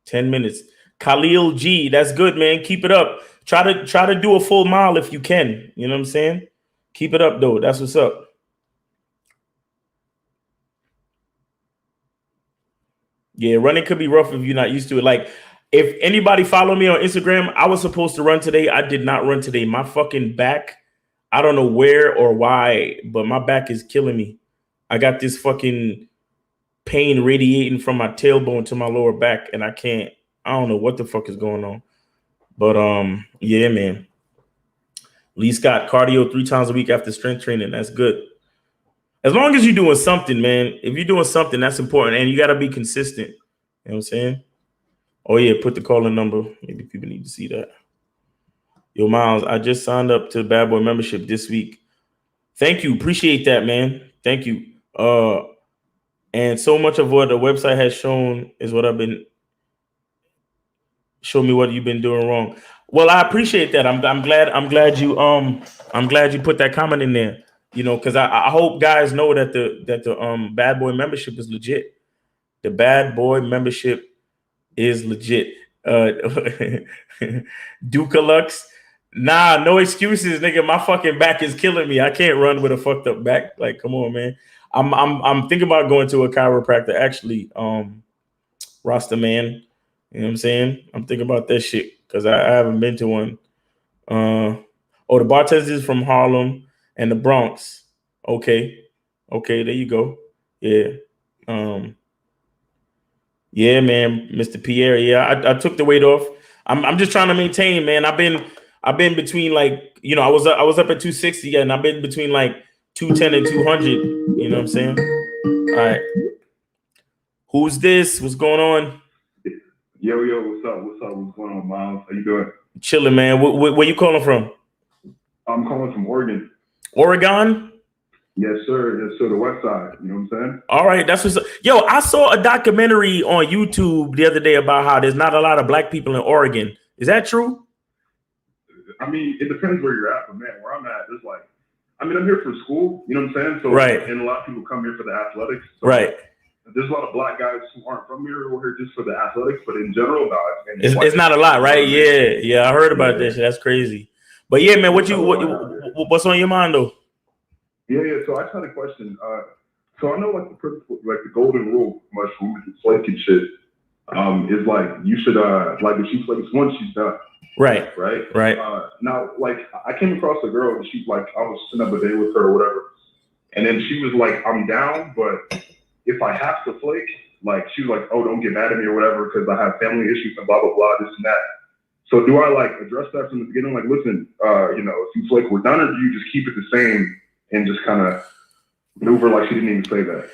10 minutes. Khalil G, that's good, man. Keep it up. Try to do a full mile if you can. You know what I'm saying? Keep it up though. That's what's up. Yeah, running could be rough if you're not used to it. Like, if anybody follow me on Instagram, I was supposed to run today. I did not run today. My fucking back, I don't know where or why, but my back is killing me. I got this fucking pain radiating from my tailbone to my lower back, and I don't know what the fuck is going on. But yeah, man. Lee Scott, cardio 3 times a week after strength training. That's good. As long as you're doing something, man. If you're doing something, that's important. And you got to be consistent. You know what I'm saying? Oh, yeah, put the calling number. Maybe people need to see that. Yo, Miles, I just signed up to Bad Boy membership this week. Thank you. Appreciate that, man. Thank you. And so much of what the website has shown is what show me what you've been doing wrong. Well, I appreciate that. I'm glad you put that comment in there. You know, because I hope guys know that the Bad Boy membership is legit. The Bad Boy membership is legit. Dukalux. Nah, no excuses, nigga. My fucking back is killing me. I can't run with a fucked up back. Like, come on, man. I'm thinking about going to a chiropractor, actually. Rasta man. You know what I'm saying? I'm thinking about that shit because I haven't been to one. The bartenders is from Harlem and the Bronx. Okay, there you go. Yeah. Yeah, man, Mr. Pierre. Yeah, I took the weight off. I'm just trying to maintain, man. I've been between, like, you know, I was up at 260 and I've been between like 210 and 200. You know what I'm saying? All right. Who's this? What's going on? Yo, what's up? What's going on, Miles? How you doing? Chilling, man. Where you calling from? I'm calling from Oregon. Oregon? Yes, sir. The West Side. You know what I'm saying? All right, that's what's up. Yo, I saw a documentary on YouTube the other day about how there's not a lot of black people in Oregon. Is that true? I mean, it depends where you're at, but man, where I'm at, there's like, I mean, I'm here for school. You know what I'm saying? So, right. And a lot of people come here for the athletics. So right. There's a lot of black guys who aren't from here who are here just for the athletics, but in general, it's not a lot, right? Yeah, I heard about this. That's crazy. But yeah, man, what's on your mind though? Yeah. So I just had a question. So I know, like, the principle, like the golden rule, mushroom and flake and shit, is like you should like if she flakes once, she's done. Right. Now, like, I came across a girl and she's like, I was sitting up a day with her or whatever, and then she was like, I'm down, but if I have to flake, like, she was like, oh, don't get mad at me or whatever because I have family issues and blah blah blah, this and that. So do I like address that from the beginning? Like, listen, you know, if you flake, we're done, or do you just keep it the same and just kind of maneuver like she didn't even say that?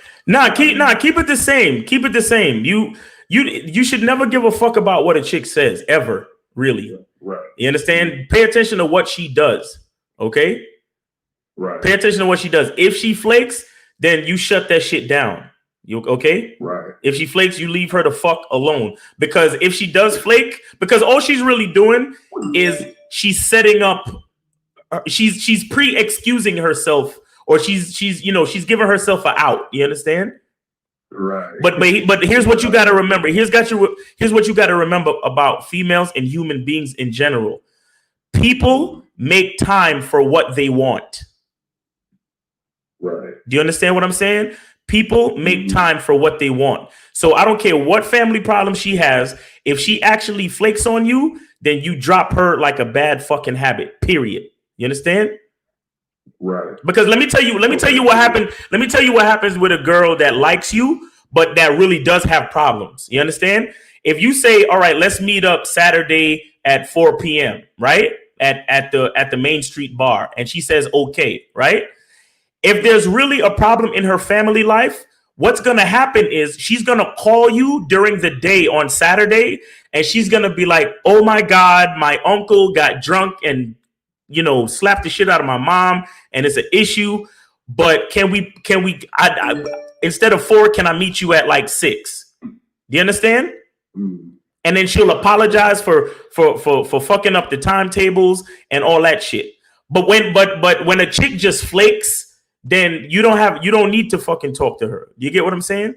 Keep it the same. Keep it the same. You should never give a fuck about what a chick says ever. Really. Right. You understand? Pay attention to what she does. Okay. Right. Pay attention to what she does. If she flakes, then you shut that shit down. You okay? Right. If she flakes, you leave her the fuck alone. Because if she does flake, because all she's really doing is she's setting up, she's pre-excusing herself, or she's giving herself an out. You understand? Right. But here's what you got to remember. Here's what you got to remember about females and human beings in general. People make time for what they want. Right. Do you understand what I'm saying? People make time for what they want. So I don't care what family problem she has. If she actually flakes on you, then you drop her like a bad fucking habit. Period. You understand? Right. Because let me tell you what happened. Let me tell you what happens with a girl that likes you, but that really does have problems. You understand? if you say, all right, let's meet up Saturday at 4 p.m., right? At the Main Street bar, and she says, okay, right? If there's really a problem in her family life, what's going to happen is she's going to call you during the day on Saturday, and she's going to be like, oh my God, my uncle got drunk and, slapped the shit out of my mom, and it's an issue. But can we instead of 4, can I meet you at like 6? Do you understand? And then she'll apologize for fucking up the timetables and all that shit. But when a chick just flakes, then you don't need to fucking talk to her. You get what I'm saying?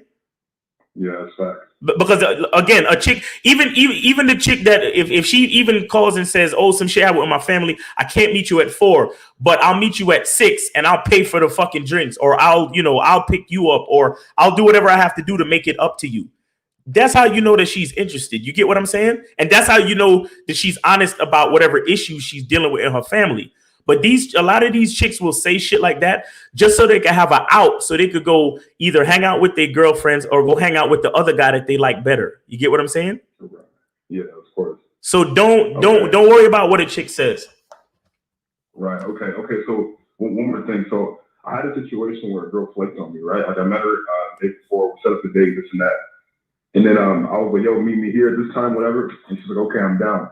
Yeah, that's fact. Because again, a chick, even the chick that if she even calls and says, oh, some shit happened with my family, I can't meet you at 4, but I'll meet you at 6 and I'll pay for the fucking drinks, or I'll pick you up, or I'll do whatever I have to do to make it up to you. That's how you know that she's interested. You get what I'm saying? And that's how you know that she's honest about whatever issues she's dealing with in her family. But a lot of these chicks will say shit like that just so they can have an out, so they could go either hang out with their girlfriends or go hang out with the other guy that they like better. You get what I'm saying? Yeah, of course. So don't worry about what a chick says. Right. Okay. So one more thing. So I had a situation where a girl flaked on me. Right. Like I met her the day before. We set up the date, this and that. And then I was like, "Yo, meet me here at this time, whatever." And she's like, "Okay, I'm down."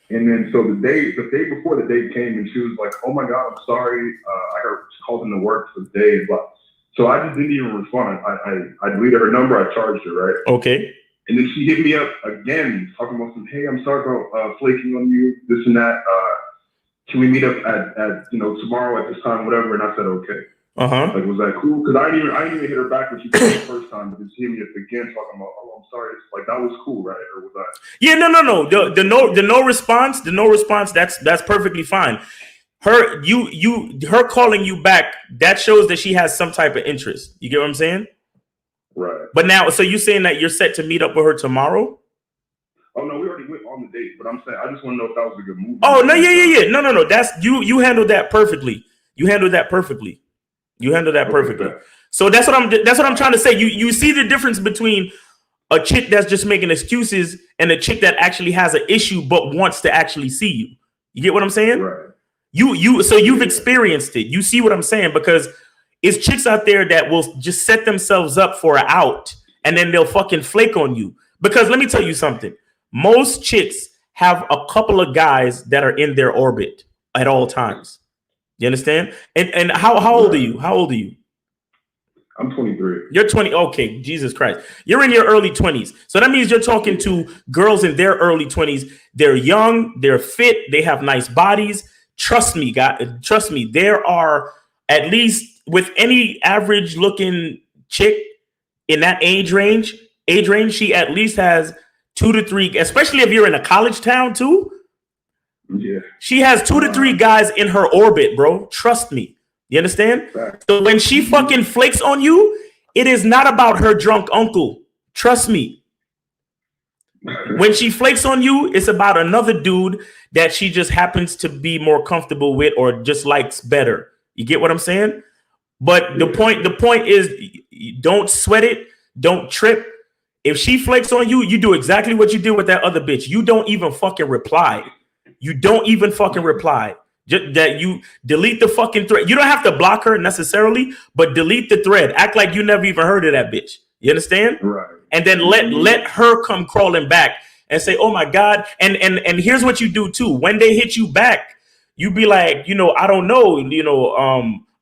And then so the day before the date came, and she was like, "Oh my God, I'm sorry. I got called into work for the day." But so I just didn't even respond. I deleted her number. I charged her, right? Okay. And then she hit me up again, talking about some, "Hey, I'm sorry about flaking on you, this and that. Can we meet up at tomorrow at this time, whatever?" And I said, "Okay." Like, was that cool? Because I didn't even hit her back when she called the first time, but then she hit me up again talking about, "Oh, I'm sorry." It's like, that was cool, right? Or was that? Yeah, no. The no response. That's perfectly fine. Her calling you back, that shows that she has some type of interest. You get what I'm saying? Right. But now, so you're saying that you're set to meet up with her tomorrow? Oh no, we already went on the date. But I'm saying, I just want to know if that was a good move. Oh no, yeah. No. That's you handled that perfectly. You handled that perfectly. So that's what I'm trying to say. You see the difference between a chick that's just making excuses and a chick that actually has an issue but wants to actually see you. You get what I'm saying? Right. You've experienced it. You see what I'm saying? Because it's chicks out there that will just set themselves up for an out and then they'll fucking flake on you. Because let me tell you something. Most chicks have a couple of guys that are in their orbit at all times. You understand? And how old are you? How old are you? I'm 23. You're 20. Okay, Jesus Christ. You're in your early 20s. So that means you're talking to girls in their early 20s. They're young, they're fit, they have nice bodies. Trust me, there are, at least with any average looking chick in that age range, she at least has 2 to 3, especially if you're in a college town too. Yeah. She has 2 to 3 guys in her orbit, bro. Trust me. You understand? So when she fucking flakes on you, it is not about her drunk uncle. Trust me. When she flakes on you, it's about another dude that she just happens to be more comfortable with or just likes better. You get what I'm saying? But the point is, don't sweat it. Don't trip. If she flakes on you, you do exactly what you did with that other bitch. You don't even fucking reply. Just that you delete the fucking thread. You don't have to block her necessarily, but delete the thread. Act like you never even heard of that bitch. You understand? Right. And then let her come crawling back and say, "Oh my God." And here's what you do too. When they hit you back, you be like, I don't know, I'm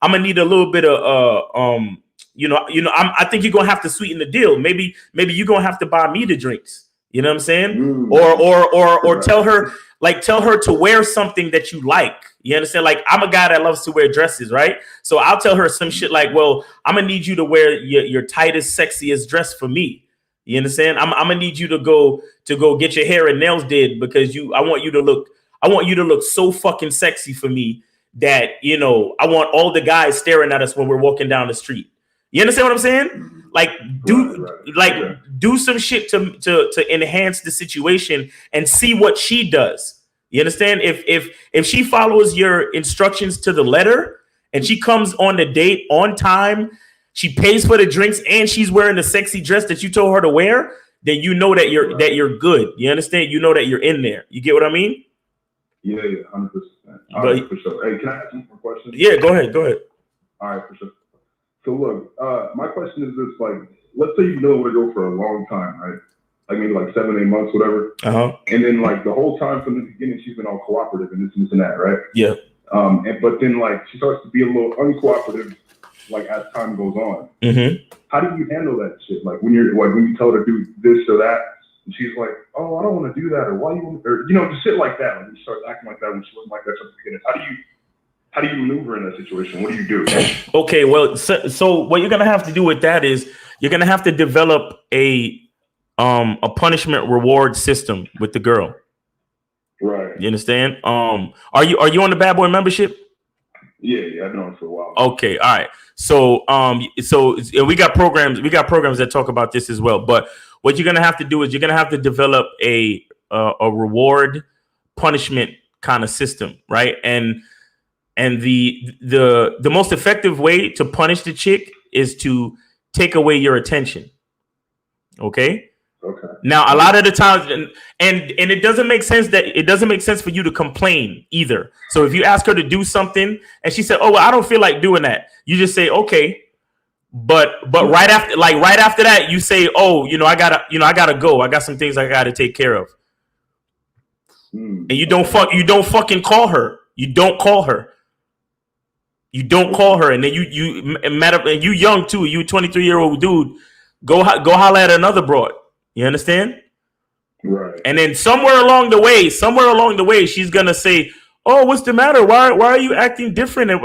gonna need a little bit of I think you're gonna have to sweeten the deal. Maybe you're gonna have to buy me the drinks. You know what I'm saying? Or tell her to wear something that you like. You understand? Like, I'm a guy that loves to wear dresses, right? So I'll tell her some shit like, "Well, I'm gonna need you to wear your tightest, sexiest dress for me." You understand? I'm gonna need you to go get your hair and nails did because I want you to look so fucking sexy for me that I want all the guys staring at us when we're walking down the street. You understand what I'm saying? Like, do some shit to enhance the situation and see what she does. You understand? If she follows your instructions to the letter and she comes on the date on time, she pays for the drinks and she's wearing the sexy dress that you told her to wear, then you know that you're good. You understand? You know that you're in there. You get what I mean? Yeah, 100%. All right, for sure. Hey, can I ask you more questions? Yeah, go ahead. All right, for sure. So look, my question is this: like, let's say you've known where to go for a long time, right? Like maybe like 7, 8 months, whatever. And then like the whole time from the beginning, she's been all cooperative and this and that, right? Yeah. But then like she starts to be a little uncooperative, like as time goes on. How do you handle that shit? Like when you tell her to do this or that, and she's like, "Oh, I don't want to do that," or "Why you want," or just shit like that. Like you start acting like that when she wasn't like that from the beginning. How do you maneuver in that situation? What do you do? Okay, well, so what you're gonna have to do with that is you're gonna have to develop a punishment reward system with the girl. Right. You understand? Are you on the Bad Boy membership? Yeah, I've been on it for a while. Okay, all right. So we got programs that talk about this as well. But what you're gonna have to do is you're gonna have to develop a reward punishment kind of system, right? And the most effective way to punish the chick is to take away your attention. Okay. Now, a lot of the times, and it doesn't make sense for you to complain either. So if you ask her to do something and she said, "Oh, well, I don't feel like doing that," you just say, "Okay." But right after that, you say, "Oh, I gotta go. I got some things I gotta take care of." And you don't fucking call her. You don't call her. And then you young too. You 23-year-old dude. Go holler at another broad. You understand? Right. And then somewhere along the way, she's gonna say, "Oh, what's the matter? Why are you acting different?" And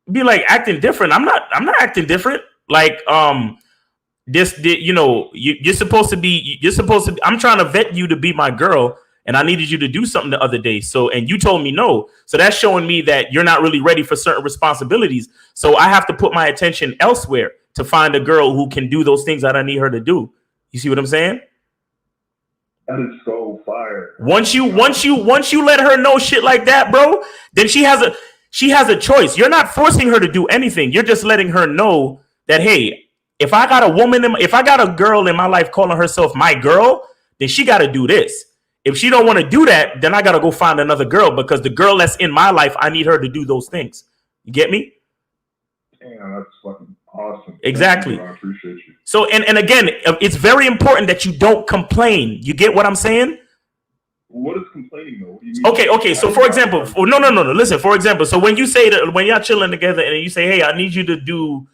be like, acting different. I'm not acting different. Like, you're supposed to be. I'm trying to vet you to be my girl, and I needed you to do something the other day. So, and you told me no. So that's showing me that you're not really ready for certain responsibilities. So I have to put my attention elsewhere to find a girl who can do those things that I need her to do. You see what I'm saying? That is so fire. Once you let her know shit like that, bro, then she has a choice. You're not forcing her to do anything. You're just letting her know that, hey, if I got a girl in my life calling herself my girl, then she got to do this. If she don't want to do that, then I got to go find another girl, because the girl that's in my life, I need her to do those things. You get me? Damn, that's fucking awesome. Exactly. I appreciate you. So, and again, it's very important that you don't complain. You get what I'm saying? What is complaining though? What do you mean? Okay. So, for example, no. Listen, for example, so when you say that, when y'all chilling together and you say, "Hey, I need you to do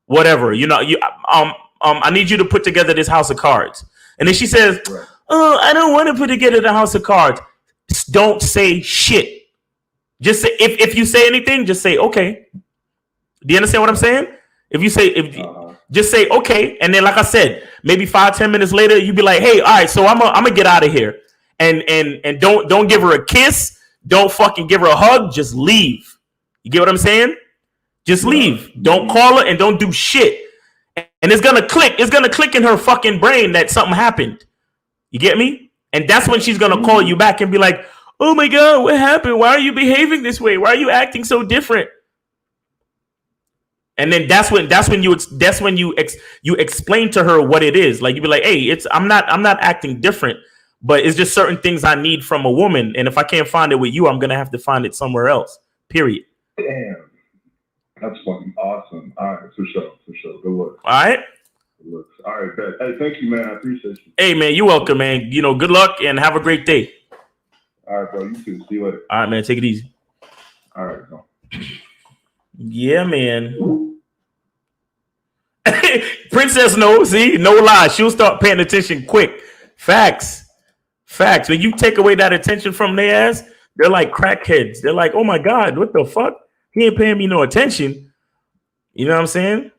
whatever," I need you to put together this house of cards, and then she says, Right. "Oh, I don't want to put together the house of cards." Don't say shit. Just say, if you say anything, just say okay. Do you understand what I'm saying? Just say okay, and then like I said, maybe 5-10 minutes later, you be like, "Hey, all right, so I'm gonna get out of here," and don't give her a kiss, don't fucking give her a hug, just leave. You get what I'm saying? Just leave. Don't call her and don't do shit. And it's gonna click in her fucking brain that something happened. You get me? And that's when she's gonna call you back and be like, "Oh my god, what happened? Why are you behaving this way? Why are you acting so different?" And then that's when you explain to her what it is. Like you be like, "Hey, I'm not acting different, but it's just certain things I need from a woman, and if I can't find it with you, I'm gonna have to find it somewhere else." Period. Damn, that's fucking awesome. All right, for sure. Good luck. All right. All right, bet. Hey, thank you, man. I appreciate you. Hey, man, you're welcome, man. Good luck and have a great day. All right, bro. You too. See you later. All right, man. Take it easy. All right, bro. Yeah, man. Princess knows. See, no lie. She'll start paying attention quick. Facts. When you take away that attention from their ass, they're like crackheads. They're like, "Oh my god, what the fuck? He ain't paying me no attention." You know what I'm saying?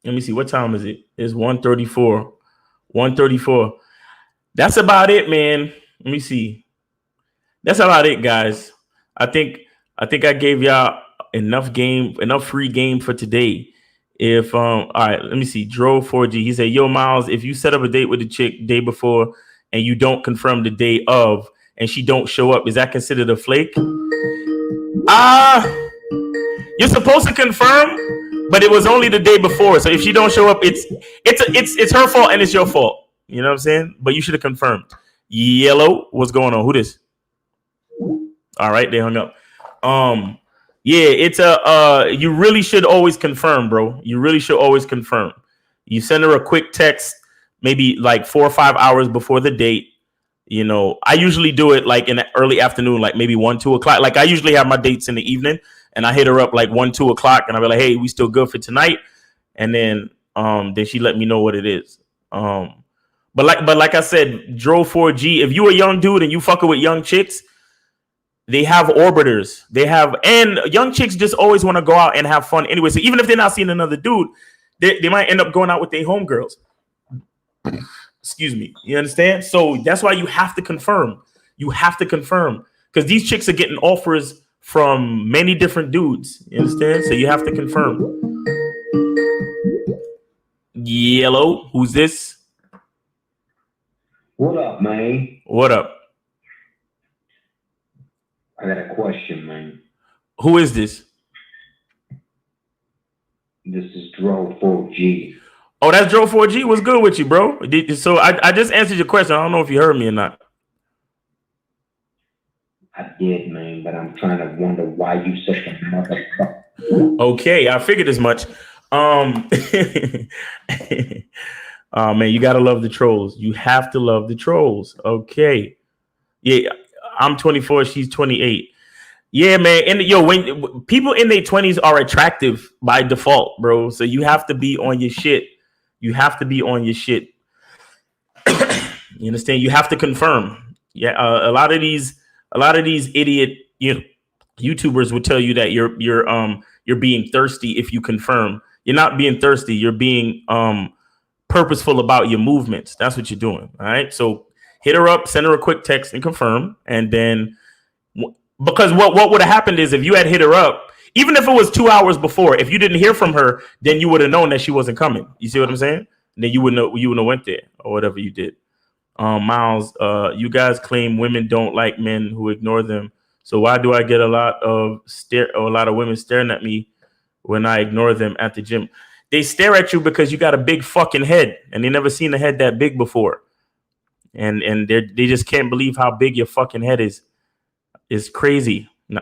Let me see. What time is it? It's 1:34. 1:34. That's about it, man. Let me see. That's about it, guys. I think I gave y'all enough free game for today. If all right, let me see. Dro 4G. He said, "Yo, Miles, if you set up a date with a chick day before and you don't confirm the day of and she don't show up, is that considered a flake?" You're supposed to confirm, but it was only the day before. So if she don't show up, it's her fault and it's your fault. You know what I'm saying? But you should have confirmed. Yellow, what's going on? Who this? All right, they hung up. Yeah, it's you really should always confirm, bro. You really should always confirm. You send her a quick text, maybe like 4 or 5 hours before the date. You know, I usually do it like in the early afternoon, like maybe 1, 2 o'clock. Like I usually have my dates in the evening, and I hit her up like 1, 2 o'clock, and I'll be like, "Hey, we still good for tonight?" And then she let me know what it is. But like I said, Dro 4G. If you a young dude and you fucking with young chicks, they have orbiters. And young chicks just always want to go out and have fun anyway. So even if they're not seeing another dude, they might end up going out with their homegirls. Excuse me. You understand? So that's why you have to confirm. You have to confirm because these chicks are getting offers from many different dudes. You understand? So you have to confirm. Yellow, who's this? What up, man? What up? I got a question, man. Who is this? This is Dro 4G. Oh, that's Dro 4G. What's good with you, bro? So I just answered your question. I don't know if you heard me or not. I did, man, but I'm trying to wonder why you such a motherfucker. Okay, I figured as much. Oh man, you gotta love the trolls. You have to love the trolls. Okay. Yeah, I'm 24, she's 28. Yeah, man. And when people in their 20s are attractive by default, bro. So you have to be on your shit. You have to be on your shit. You understand? You have to confirm. Yeah, a lot of these idiot YouTubers would tell you that you're being thirsty if you confirm. You're not being thirsty. You're being purposeful about your movements. That's what you're doing. All right. So hit her up, send her a quick text, and confirm. And then, because what would have happened is if you had hit her up, even if it was 2 hours before, if you didn't hear from her, then you would have known that she wasn't coming. You see what I'm saying? And then you wouldn't have went there or whatever you did. Miles, you guys claim women don't like men who ignore them. So why do I get a lot of women staring at me when I ignore them at the gym? They stare at you because you got a big fucking head, and they never seen a head that big before, and they just can't believe how big your fucking head is. It's crazy. No,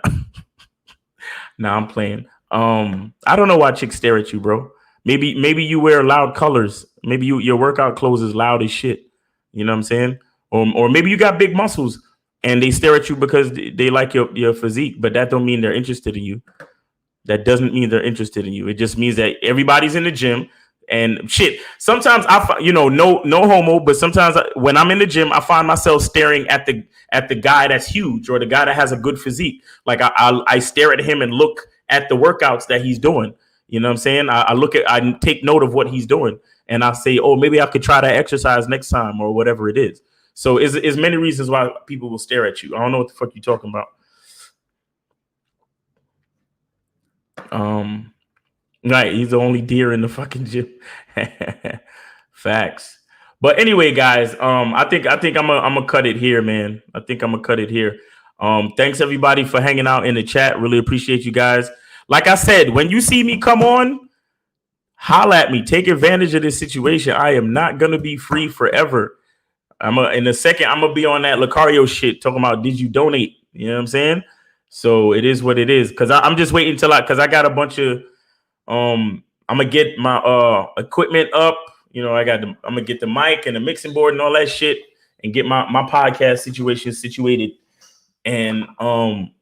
I'm playing. I don't know why chicks stare at you, bro. Maybe you wear loud colors. Maybe your workout clothes is loud as shit. You know what I'm saying? Or maybe you got big muscles and they stare at you because they like your physique, but that don't mean they're interested in you. That doesn't mean they're interested in you. It just means that everybody's in the gym and shit. Sometimes no homo, but sometimes when I'm in the gym, I find myself staring at the guy that's huge or the guy that has a good physique. Like I stare at him and look at the workouts that he's doing. You know what I'm saying? I take note of what he's doing and I say, oh, maybe I could try that exercise next time or whatever it is. So is many reasons why people will stare at you. I don't know what the fuck you're talking about. Right, he's the only deer in the fucking gym. Facts. But anyway, guys, I think I'm gonna cut it here, man. I think I'm gonna cut it here. Thanks everybody for hanging out in the chat. Really appreciate you guys. Like I said, when you see me come on, holla at me. Take advantage of this situation. I am not gonna be free forever. In a second, I'm gonna be on that Lucario shit talking about did you donate? You know what I'm saying? So it is what it is. Cause I'm just waiting till I got a bunch of I'm gonna get my equipment up. You know, I'm gonna get the mic and the mixing board and all that shit and get my podcast situation situated. And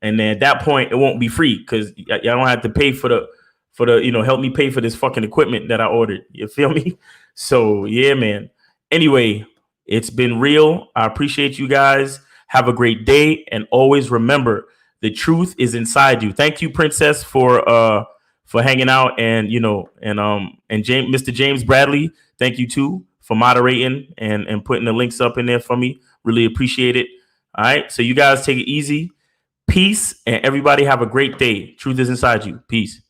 then at that point it won't be free because y'all don't have to pay for the help me pay for this fucking equipment that I ordered. You feel me? So yeah, man. Anyway, it's been real. I appreciate you guys. Have a great day, and always remember the truth is inside you. Thank you, Princess, for hanging out, and Mr. James Bradley, thank you too for moderating and putting the links up in there for me. Really appreciate it. All right, so you guys take it easy. Peace, and everybody have a great day. Truth is inside you. Peace.